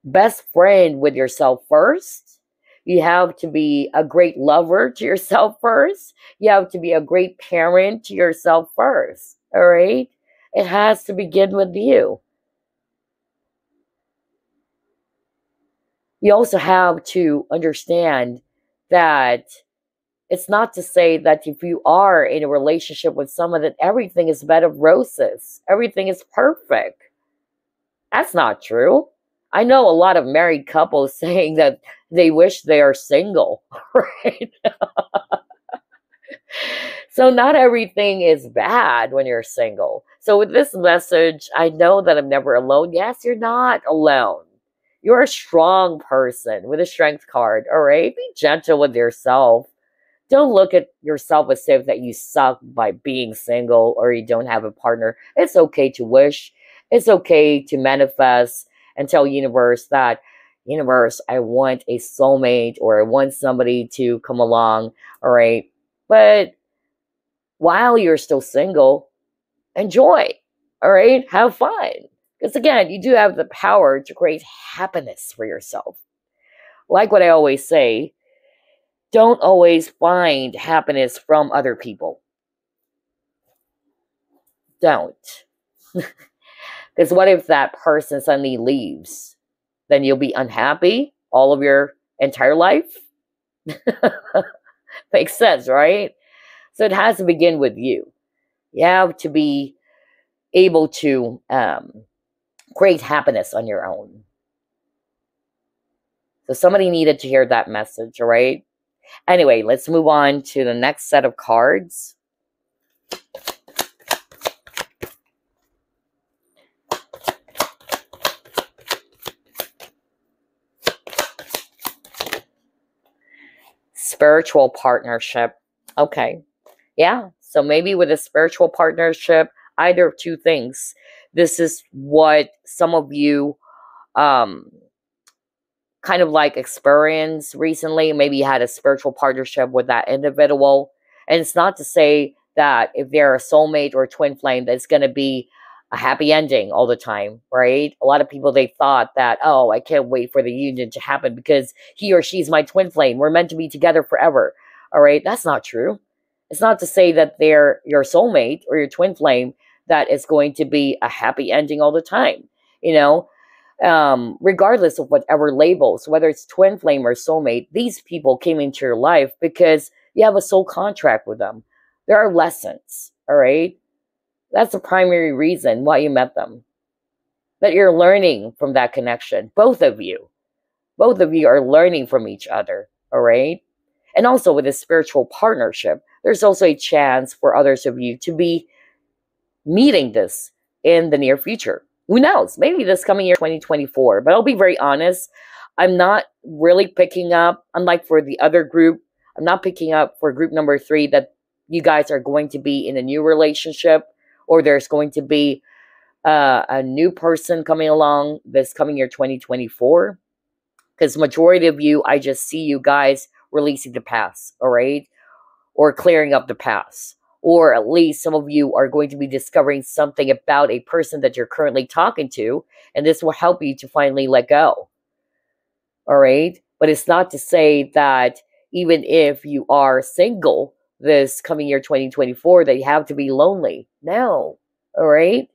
best friend with yourself first. You have to be a great lover to yourself first. You have to be a great parent to yourself first. All right? It has to begin with you. You also have to understand that it's not to say that if you are in a relationship with someone that everything is bed of roses, everything is perfect. That's not true. I know a lot of married couples saying that they wish they are single, right? So not everything is bad when you're single. So with this message, I know that I'm never alone. Yes, you're not alone. You're a strong person with a strength card, all right? Be gentle with yourself. Don't look at yourself as if that you suck by being single or you don't have a partner. It's okay to wish. It's okay to manifest and tell universe that, universe, I want a soulmate or I want somebody to come along, all right? But while you're still single, enjoy, all right? Have fun. Because again, you do have the power to create happiness for yourself. Like what I always say, don't always find happiness from other people. Don't. Because what if that person suddenly leaves? Then you'll be unhappy all of your entire life? Makes sense, right? So it has to begin with you. You have to be able to create happiness on your own. So somebody needed to hear that message, all right? Anyway, let's move on to the next set of cards. Spiritual partnership. Okay. Yeah. So maybe with a spiritual partnership, either of two things. This is what some of you kind of like experienced recently. Maybe you had a spiritual partnership with that individual. And it's not to say that if they're a soulmate or a twin flame, that it's going to be a happy ending all the time, right? A lot of people, they thought that, oh, I can't wait for the union to happen because he or she's my twin flame. We're meant to be together forever. All right. That's not true. It's not to say that they're your soulmate or your twin flame that it's going to be a happy ending all the time. Regardless of whatever labels, whether it's twin flame or soulmate, these people came into your life because you have a soul contract with them. There are lessons, all right? That's the primary reason why you met them. That you're learning from that connection. Both of you are learning from each other, all right? And also with a spiritual partnership, there's also a chance for others of you to be meeting this in the near future. Who knows? Maybe this coming year, 2024. But I'll be very honest. I'm not really picking up, unlike for the other group, I'm not picking up for group number 3 that you guys are going to be in a new relationship or there's going to be a new person coming along this coming year, 2024. Because majority of you, I just see you guys releasing the past, all right? Or clearing up the past. Or at least some of you are going to be discovering something about a person that you're currently talking to, and this will help you to finally let go. All right? But it's not to say that even if you are single this coming year 2024, that you have to be lonely. No. All right?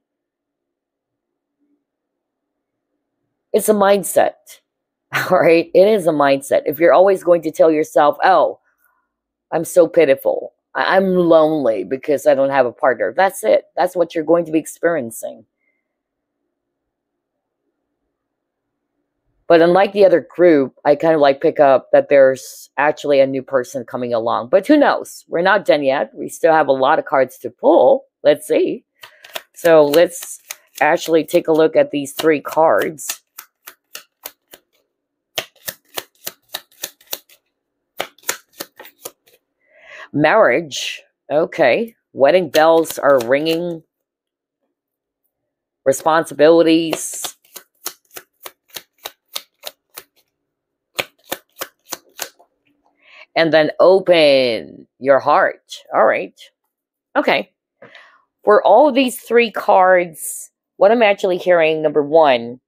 It's a mindset. All right. It is a mindset. If you're always going to tell yourself, oh, I'm so pitiful, I'm lonely because I don't have a partner. That's it. That's what you're going to be experiencing. But unlike the other group, I kind of like pick up that there's actually a new person coming along. But who knows? We're not done yet. We still have a lot of cards to pull. Let's see. So let's actually take a look at these 3 cards. Marriage. Okay. Wedding bells are ringing. Responsibilities. And then open your heart. All right. Okay. For all of these 3 cards, what I'm actually hearing, number 1,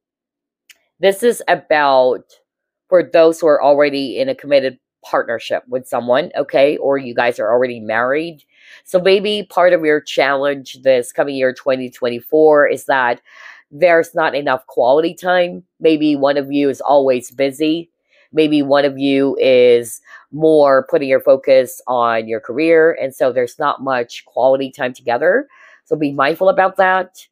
this is about for those who are already in a committed partnership with someone, okay? Or you guys are already married. So maybe part of your challenge this coming year 2024 is that there's not enough quality time. Maybe one of you is always busy. Maybe one of you is more putting your focus on your career. And so there's not much quality time together. So be mindful about that.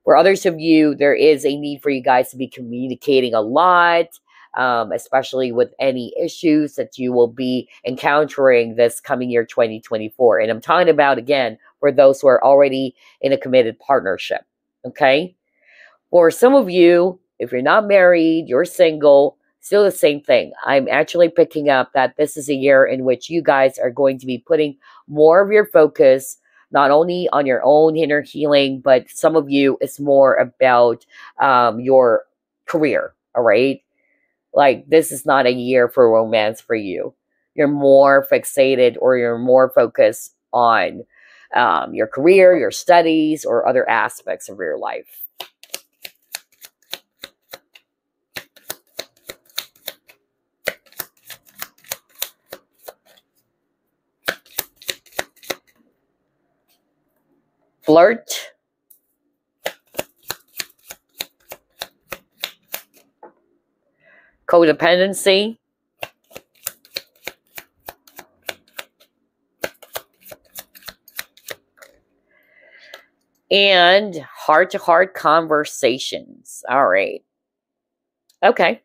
For others of you, there is a need for you guys to be communicating a lot, especially with any issues that you will be encountering this coming year 2024. And I'm talking about, again, for those who are already in a committed partnership, okay? For some of you, if you're not married, you're single, still the same thing. I'm actually picking up that this is a year in which you guys are going to be putting more of your focus not only on your own inner healing, but some of you, it's more about your career, all right? Like, this is not a year for romance for you. You're more fixated or you're more focused on your career, your studies, or other aspects of your life. Flirt. Codependency. And heart-to-heart conversations. All right. Okay.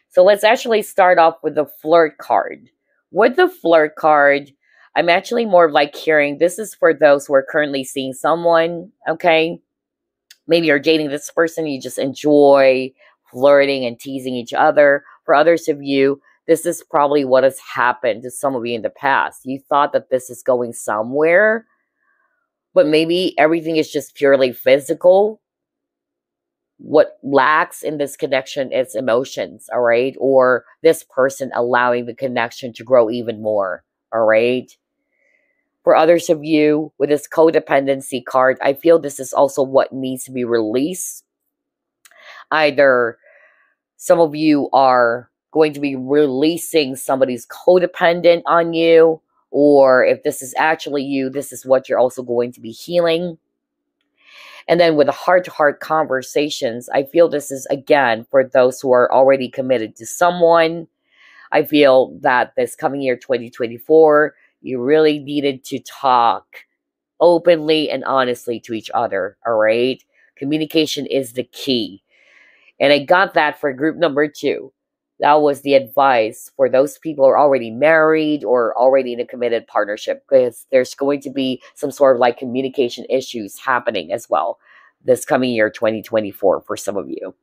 So let's actually start off with the flirt card. With the flirt card, I'm actually more like hearing this is for those who are currently seeing someone, okay? Maybe you're dating this person, you just enjoy flirting and teasing each other. For others of you, this is probably what has happened to some of you in the past. You thought that this is going somewhere, but maybe everything is just purely physical. What lacks in this connection is emotions, all right? Or this person allowing the connection to grow even more, all right? For others of you, with this codependency card, I feel this is also what needs to be released. Either some of you are going to be releasing somebody's codependent on you, or if this is actually you, this is what you're also going to be healing. And then with the heart-to-heart conversations, I feel this is, again, for those who are already committed to someone. I feel that this coming year, 2024, you really needed to talk openly and honestly to each other, all right? Communication is the key. And I got that for group number 2. That was the advice for those people who are already married or already in a committed partnership, because there's going to be some sort of like communication issues happening as well this coming year, 2024, for some of you.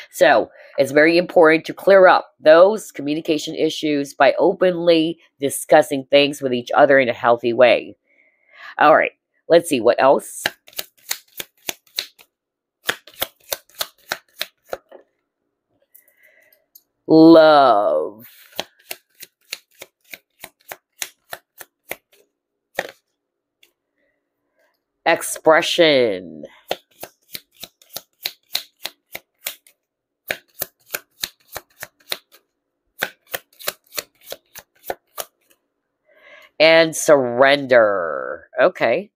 So it's very important to clear up those communication issues by openly discussing things with each other in a healthy way. All right, let's see what else. Love. Expression. And surrender. Okay.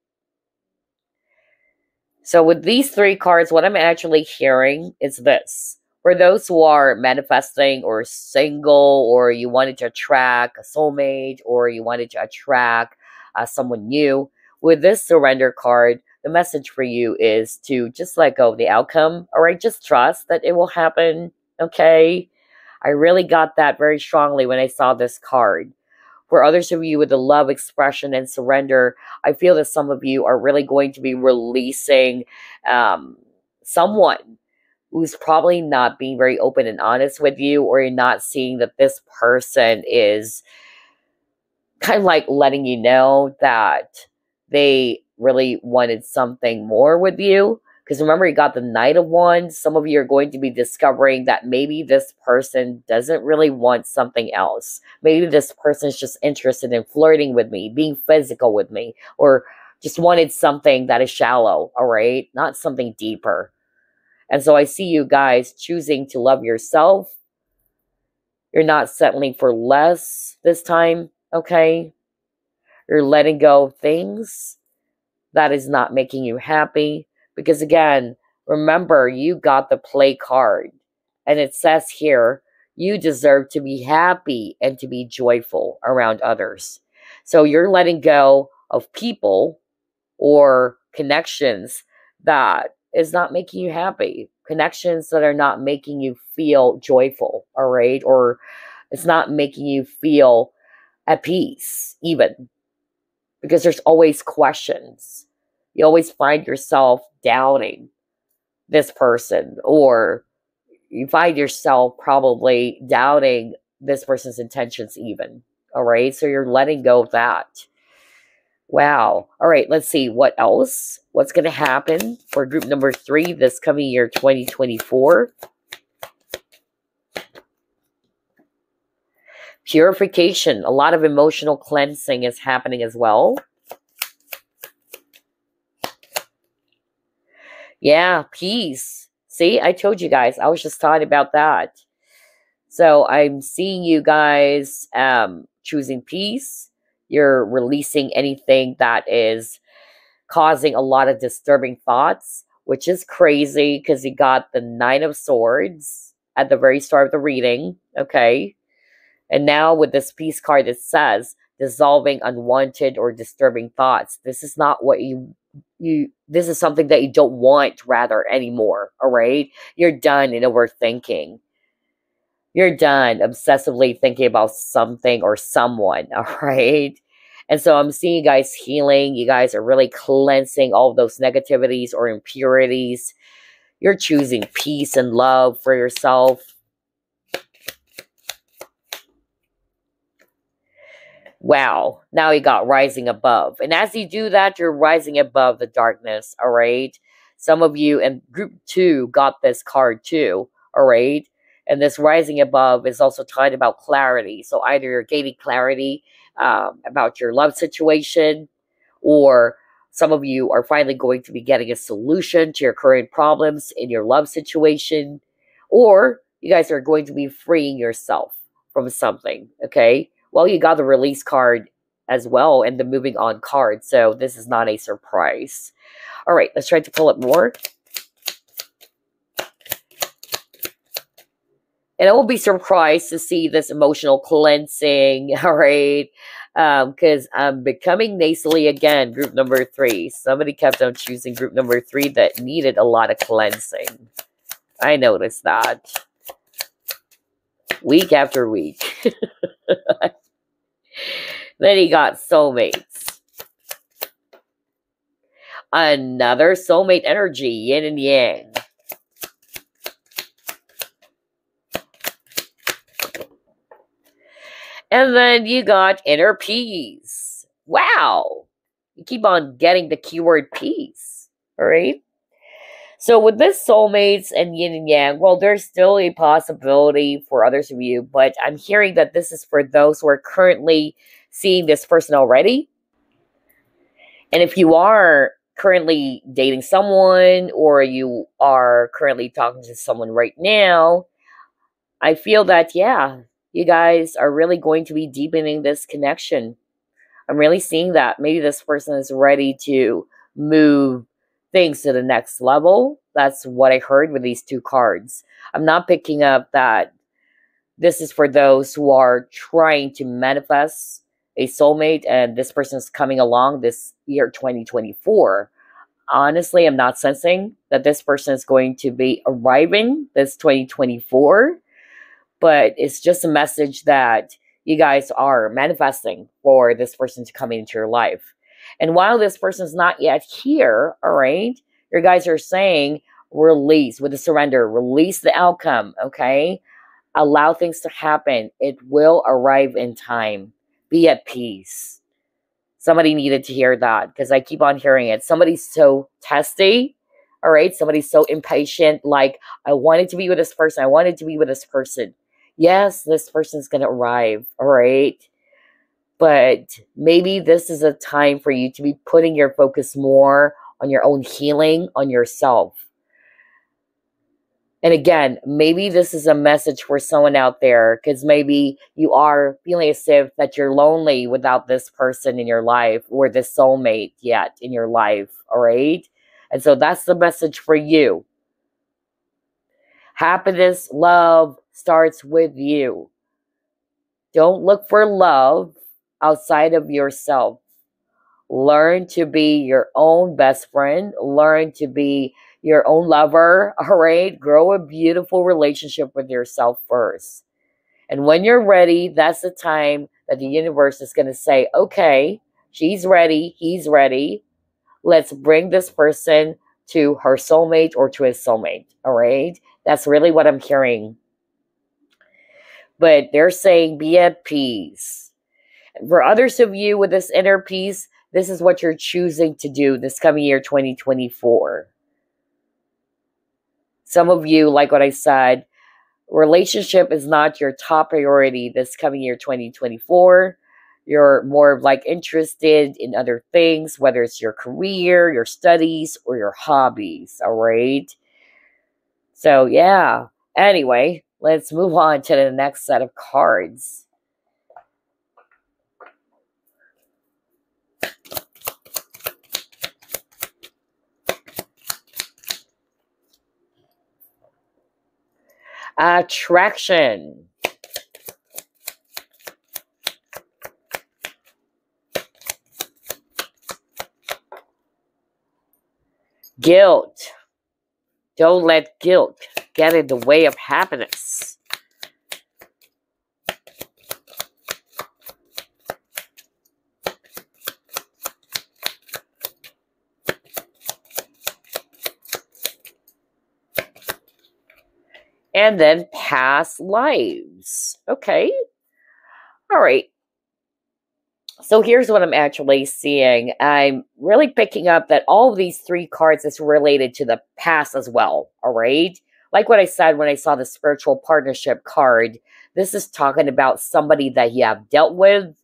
So with these 3 cards, what I'm actually hearing is this. For those who are manifesting or single, or you wanted to attract a soulmate, or you wanted to attract someone new, with this surrender card, the message for you is to just let go of the outcome. All right, just trust that it will happen. Okay. I really got that very strongly when I saw this card. For others of you with the love expression and surrender, I feel that some of you are really going to be releasing someone who's probably not being very open and honest with you, or you're not seeing that this person is kind of like letting you know that they really wanted something more with you. Because remember, you got the Knight of Wands. Some of you are going to be discovering that maybe this person doesn't really want something else. Maybe this person is just interested in flirting with me, being physical with me, or just wanted something that is shallow, all right? Not something deeper. And so I see you guys choosing to love yourself. You're not settling for less this time, okay? You're letting go of things that is not making you happy. Because again, remember, you got the play card. And it says here, you deserve to be happy and to be joyful around others. So you're letting go of people or connections that is not making you happy. Connections that are not making you feel joyful, all right? Or it's not making you feel at peace, even. Because there's always questions. You always find yourself doubting this person, or you find yourself probably doubting this person's intentions even. All right, so you're letting go of that. Wow. All right, let's see what else. What's going to happen for group number 3 this coming year, 2024? Purification. A lot of emotional cleansing is happening as well. Yeah, peace. See, I told you guys. I was just talking about that. So I'm seeing you guys choosing peace. You're releasing anything that is causing a lot of disturbing thoughts, which is crazy because you got the Nine of Swords at the very start of the reading. Okay. And now with this peace card, it says dissolving unwanted or disturbing thoughts. This is not what this is something that you don't want rather anymore. All right. You're done in overthinking. You're done obsessively thinking about something or someone. All right. And so I'm seeing you guys healing. You guys are really cleansing all of those negativities or impurities. You're choosing peace and love for yourself. Wow. Now you got rising above. And as you do that, you're rising above the darkness. All right. Some of you in group 2 got this card too. All right. And this rising above is also talking about clarity. So either you're gaining clarity about your love situation, or some of you are finally going to be getting a solution to your current problems in your love situation, or you guys are going to be freeing yourself from something. Okay. Well, you got the release card as well and the moving on card. So this is not a surprise. All right, let's try to pull it more. And I will be surprised to see this emotional cleansing, all right? Because I'm becoming nasally again, group number 3. Somebody kept on choosing group number 3 that needed a lot of cleansing. I noticed that. Week after week. Then he got soulmates. Another soulmate energy, yin and yang. And then you got inner peace. Wow. You keep on getting the keyword peace. All right. So with this soulmates and yin and yang, well, there's still a possibility for others of you, but I'm hearing that this is for those who are currently seeing this person already. And if you are currently dating someone, or you are currently talking to someone right now, I feel that, yeah, you guys are really going to be deepening this connection. I'm really seeing that. Maybe this person is ready to move things to the next level. That's what I heard with these two cards. I'm not picking up that this is for those who are trying to manifest a soulmate and this person is coming along this year 2024. Honestly, I'm not sensing that this person is going to be arriving this 2024, but it's just a message that you guys are manifesting for this person to come into your life. And while this person's not yet here, all right, your guys are saying release with the surrender, release the outcome, okay? Allow things to happen. It will arrive in time. Be at peace. Somebody needed to hear that because I keep on hearing it. Somebody's so testy, all right? Somebody's so impatient, like, I wanted to be with this person. I wanted to be with this person. Yes, this person's going to arrive, all right? But maybe this is a time for you to be putting your focus more on your own healing, on yourself. And again, maybe this is a message for someone out there because maybe you are feeling as if that you're lonely without this person in your life or this soulmate yet in your life, all right? And so that's the message for you. Happiness, love starts with you. Don't look for love outside of yourself. Learn to be your own best friend. Learn to be your own lover, all right? Grow a beautiful relationship with yourself first. And when you're ready, that's the time that the universe is going to say, okay, she's ready, he's ready. Let's bring this person to her soulmate or to his soulmate, all right? That's really what I'm hearing. But they're saying be at peace. For others of you with this inner peace, this is what you're choosing to do this coming year, 2024. Some of you, like what I said, relationship is not your top priority this coming year, 2024. You're more like interested in other things, whether it's your career, your studies, or your hobbies, all right? So, yeah. Anyway, let's move on to the next set of cards. Attraction. Guilt. Don't let guilt get in the way of happiness. And then past lives. Okay. All right. So here's what I'm actually seeing. I'm really picking up that all of these three cards is related to the past as well. All right. Like what I said when I saw the spiritual partnership card, this is talking about somebody that you have dealt with.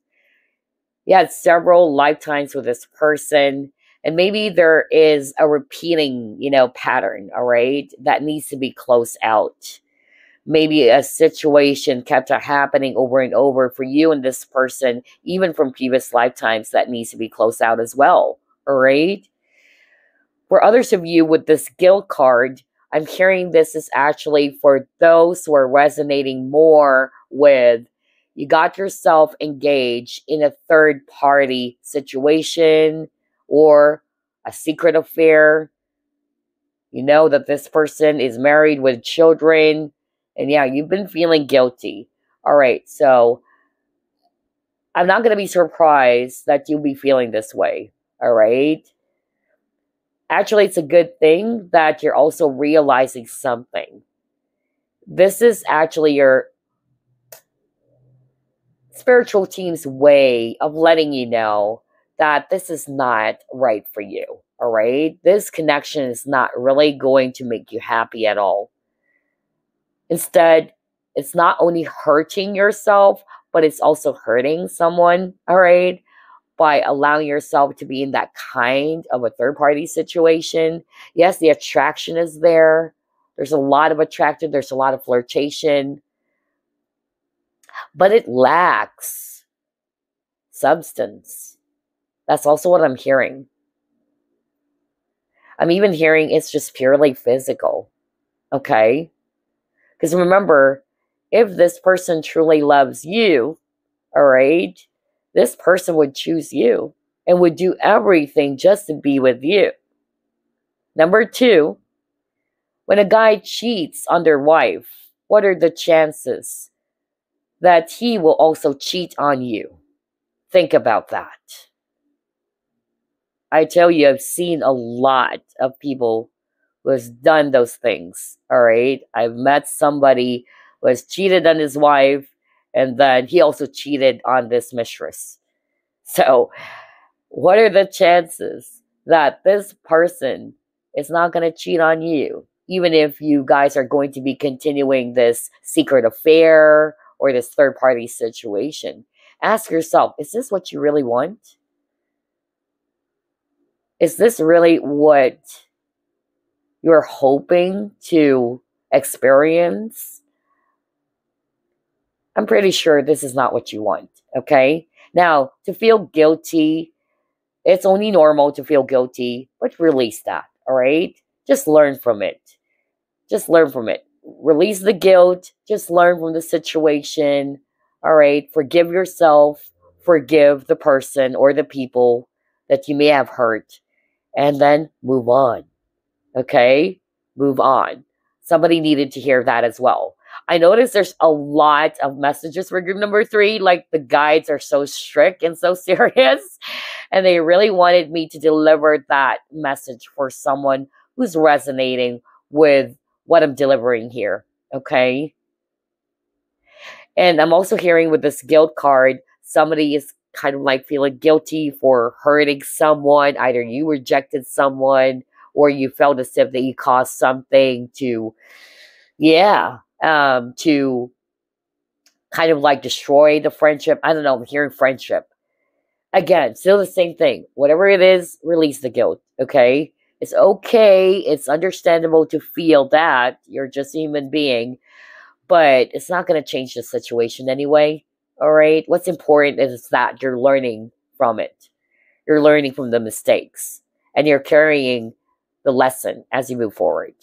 You had several lifetimes with this person. And maybe there is a repeating, pattern, all right, that needs to be closed out. Maybe a situation kept happening over and over for you and this person, even from previous lifetimes, that needs to be closed out as well, all right? For others of you with this guilt card, I'm hearing this is actually for those who are resonating more with you got yourself engaged in a third-party situation or a secret affair. You know that this person is married with children. And yeah, you've been feeling guilty. All right, so I'm not going to be surprised that you'll be feeling this way. All right? Actually, it's a good thing that you're also realizing something. This is actually your spiritual team's way of letting you know that this is not right for you. All right? This connection is not really going to make you happy at all. Instead, it's not only hurting yourself, but it's also hurting someone, all right? By allowing yourself to be in that kind of a third-party situation. Yes, the attraction is there. There's a lot of attraction. There's a lot of flirtation. But it lacks substance. That's also what I'm hearing. I'm even hearing it's just purely physical. Okay? Because remember, if this person truly loves you, all right, this person would choose you and would do everything just to be with you. Number two, when a guy cheats on their wife, what are the chances that he will also cheat on you? Think about that. I tell you, I've seen a lot of people who has done those things. All right. I've met somebody who has cheated on his wife, and then he also cheated on this mistress. So, what are the chances that this person is not going to cheat on you, even if you guys are going to be continuing this secret affair or this third party situation? Ask yourself, is this what you really want? Is this really what you're hoping to experience? I'm pretty sure this is not what you want, okay? Now, to feel guilty, it's only normal to feel guilty, but release that, all right? Just learn from it. Just learn from it. Release the guilt. Just learn from the situation, all right? Forgive yourself. Forgive the person or the people that you may have hurt, and then move on. Okay? Move on. Somebody needed to hear that as well. I noticed there's a lot of messages for group number 3. Like, the guides are so strict and so serious. And they really wanted me to deliver that message for someone who's resonating with what I'm delivering here. Okay? And I'm also hearing with this guilt card, somebody is kind of like feeling guilty for hurting someone. Either you rejected someone or you felt as if that you caused something to, to kind of like destroy the friendship. I don't know, I'm hearing friendship. Again, still the same thing. Whatever it is, release the guilt, okay? It's okay. It's understandable to feel that. You're just a human being. But it's not going to change the situation anyway, all right? What's important is that you're learning from it. You're learning from the mistakes. And you're carrying the lesson as you move forward.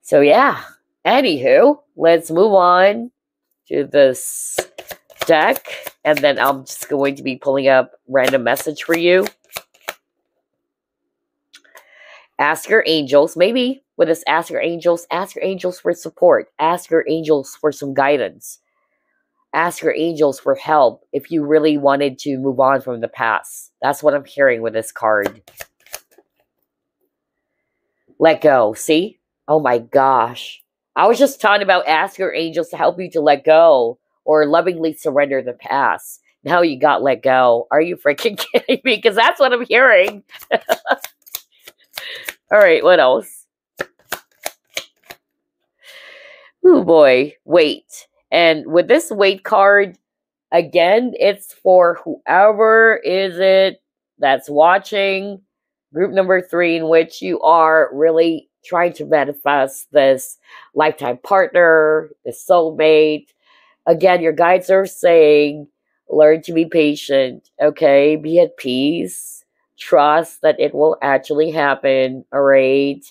So yeah, anywho, let's move on to this deck. And then I'm just going to be pulling up random message for you. Ask your angels. Maybe with this ask your angels for support. Ask your angels for some guidance. Ask your angels for help if you really wanted to move on from the past. That's what I'm hearing with this card. Let go. See? Oh my gosh. I was just talking about ask your angels to help you to let go or lovingly surrender the past. Now you got let go. Are you freaking kidding me? Because that's what I'm hearing. All right, what else? Oh boy, wait. And with this wait card, again, it's for whoever is it that's watching group number 3, in which you are really trying to manifest this lifetime partner, this soulmate. Again, your guides are saying, learn to be patient, okay? Be at peace. Trust that it will actually happen, all right?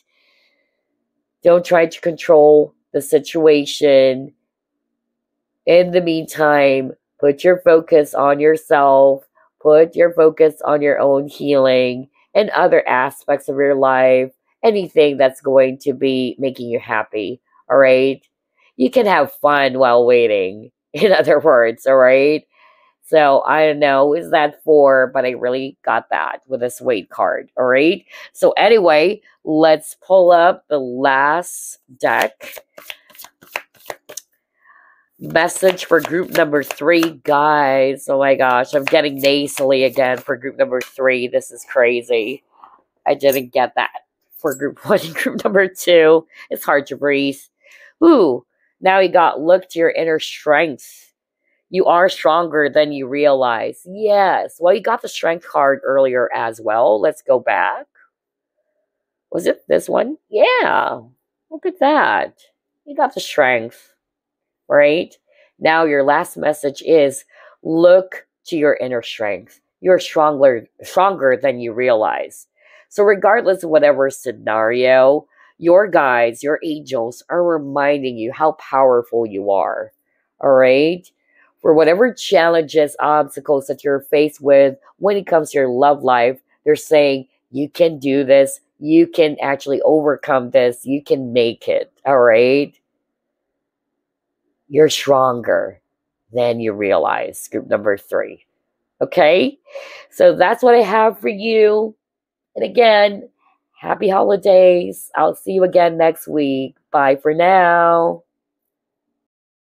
Don't try to control the situation. In the meantime, put your focus on yourself. Put your focus on your own healing and other aspects of your life. Anything that's going to be making you happy, all right? You can have fun while waiting, in other words, all right? So, I don't know, is that for, but I really got that with this wait card, all right? So, anyway, let's pull up the last deck. Message for group number 3, guys. Oh my gosh, I'm getting nasally again for group number 3. This is crazy. I didn't get that for group 1 and group number 2. It's hard to breathe. Ooh, now you got look to your inner strength. You are stronger than you realize. Yes. Well, you got the strength card earlier as well. Let's go back. Was it this one? Yeah. Look at that. You got the strength. Right? Now your last message is look to your inner strength. You're stronger than you realize. So, regardless of whatever scenario, your guides, your angels are reminding you how powerful you are. All right? For whatever challenges, obstacles that you're faced with when it comes to your love life, they're saying, you can do this. You can actually overcome this. You can make it. All right? You're stronger than you realize. Group number 3. Okay? So that's what I have for you. And again, happy holidays. I'll see you again next week. Bye for now.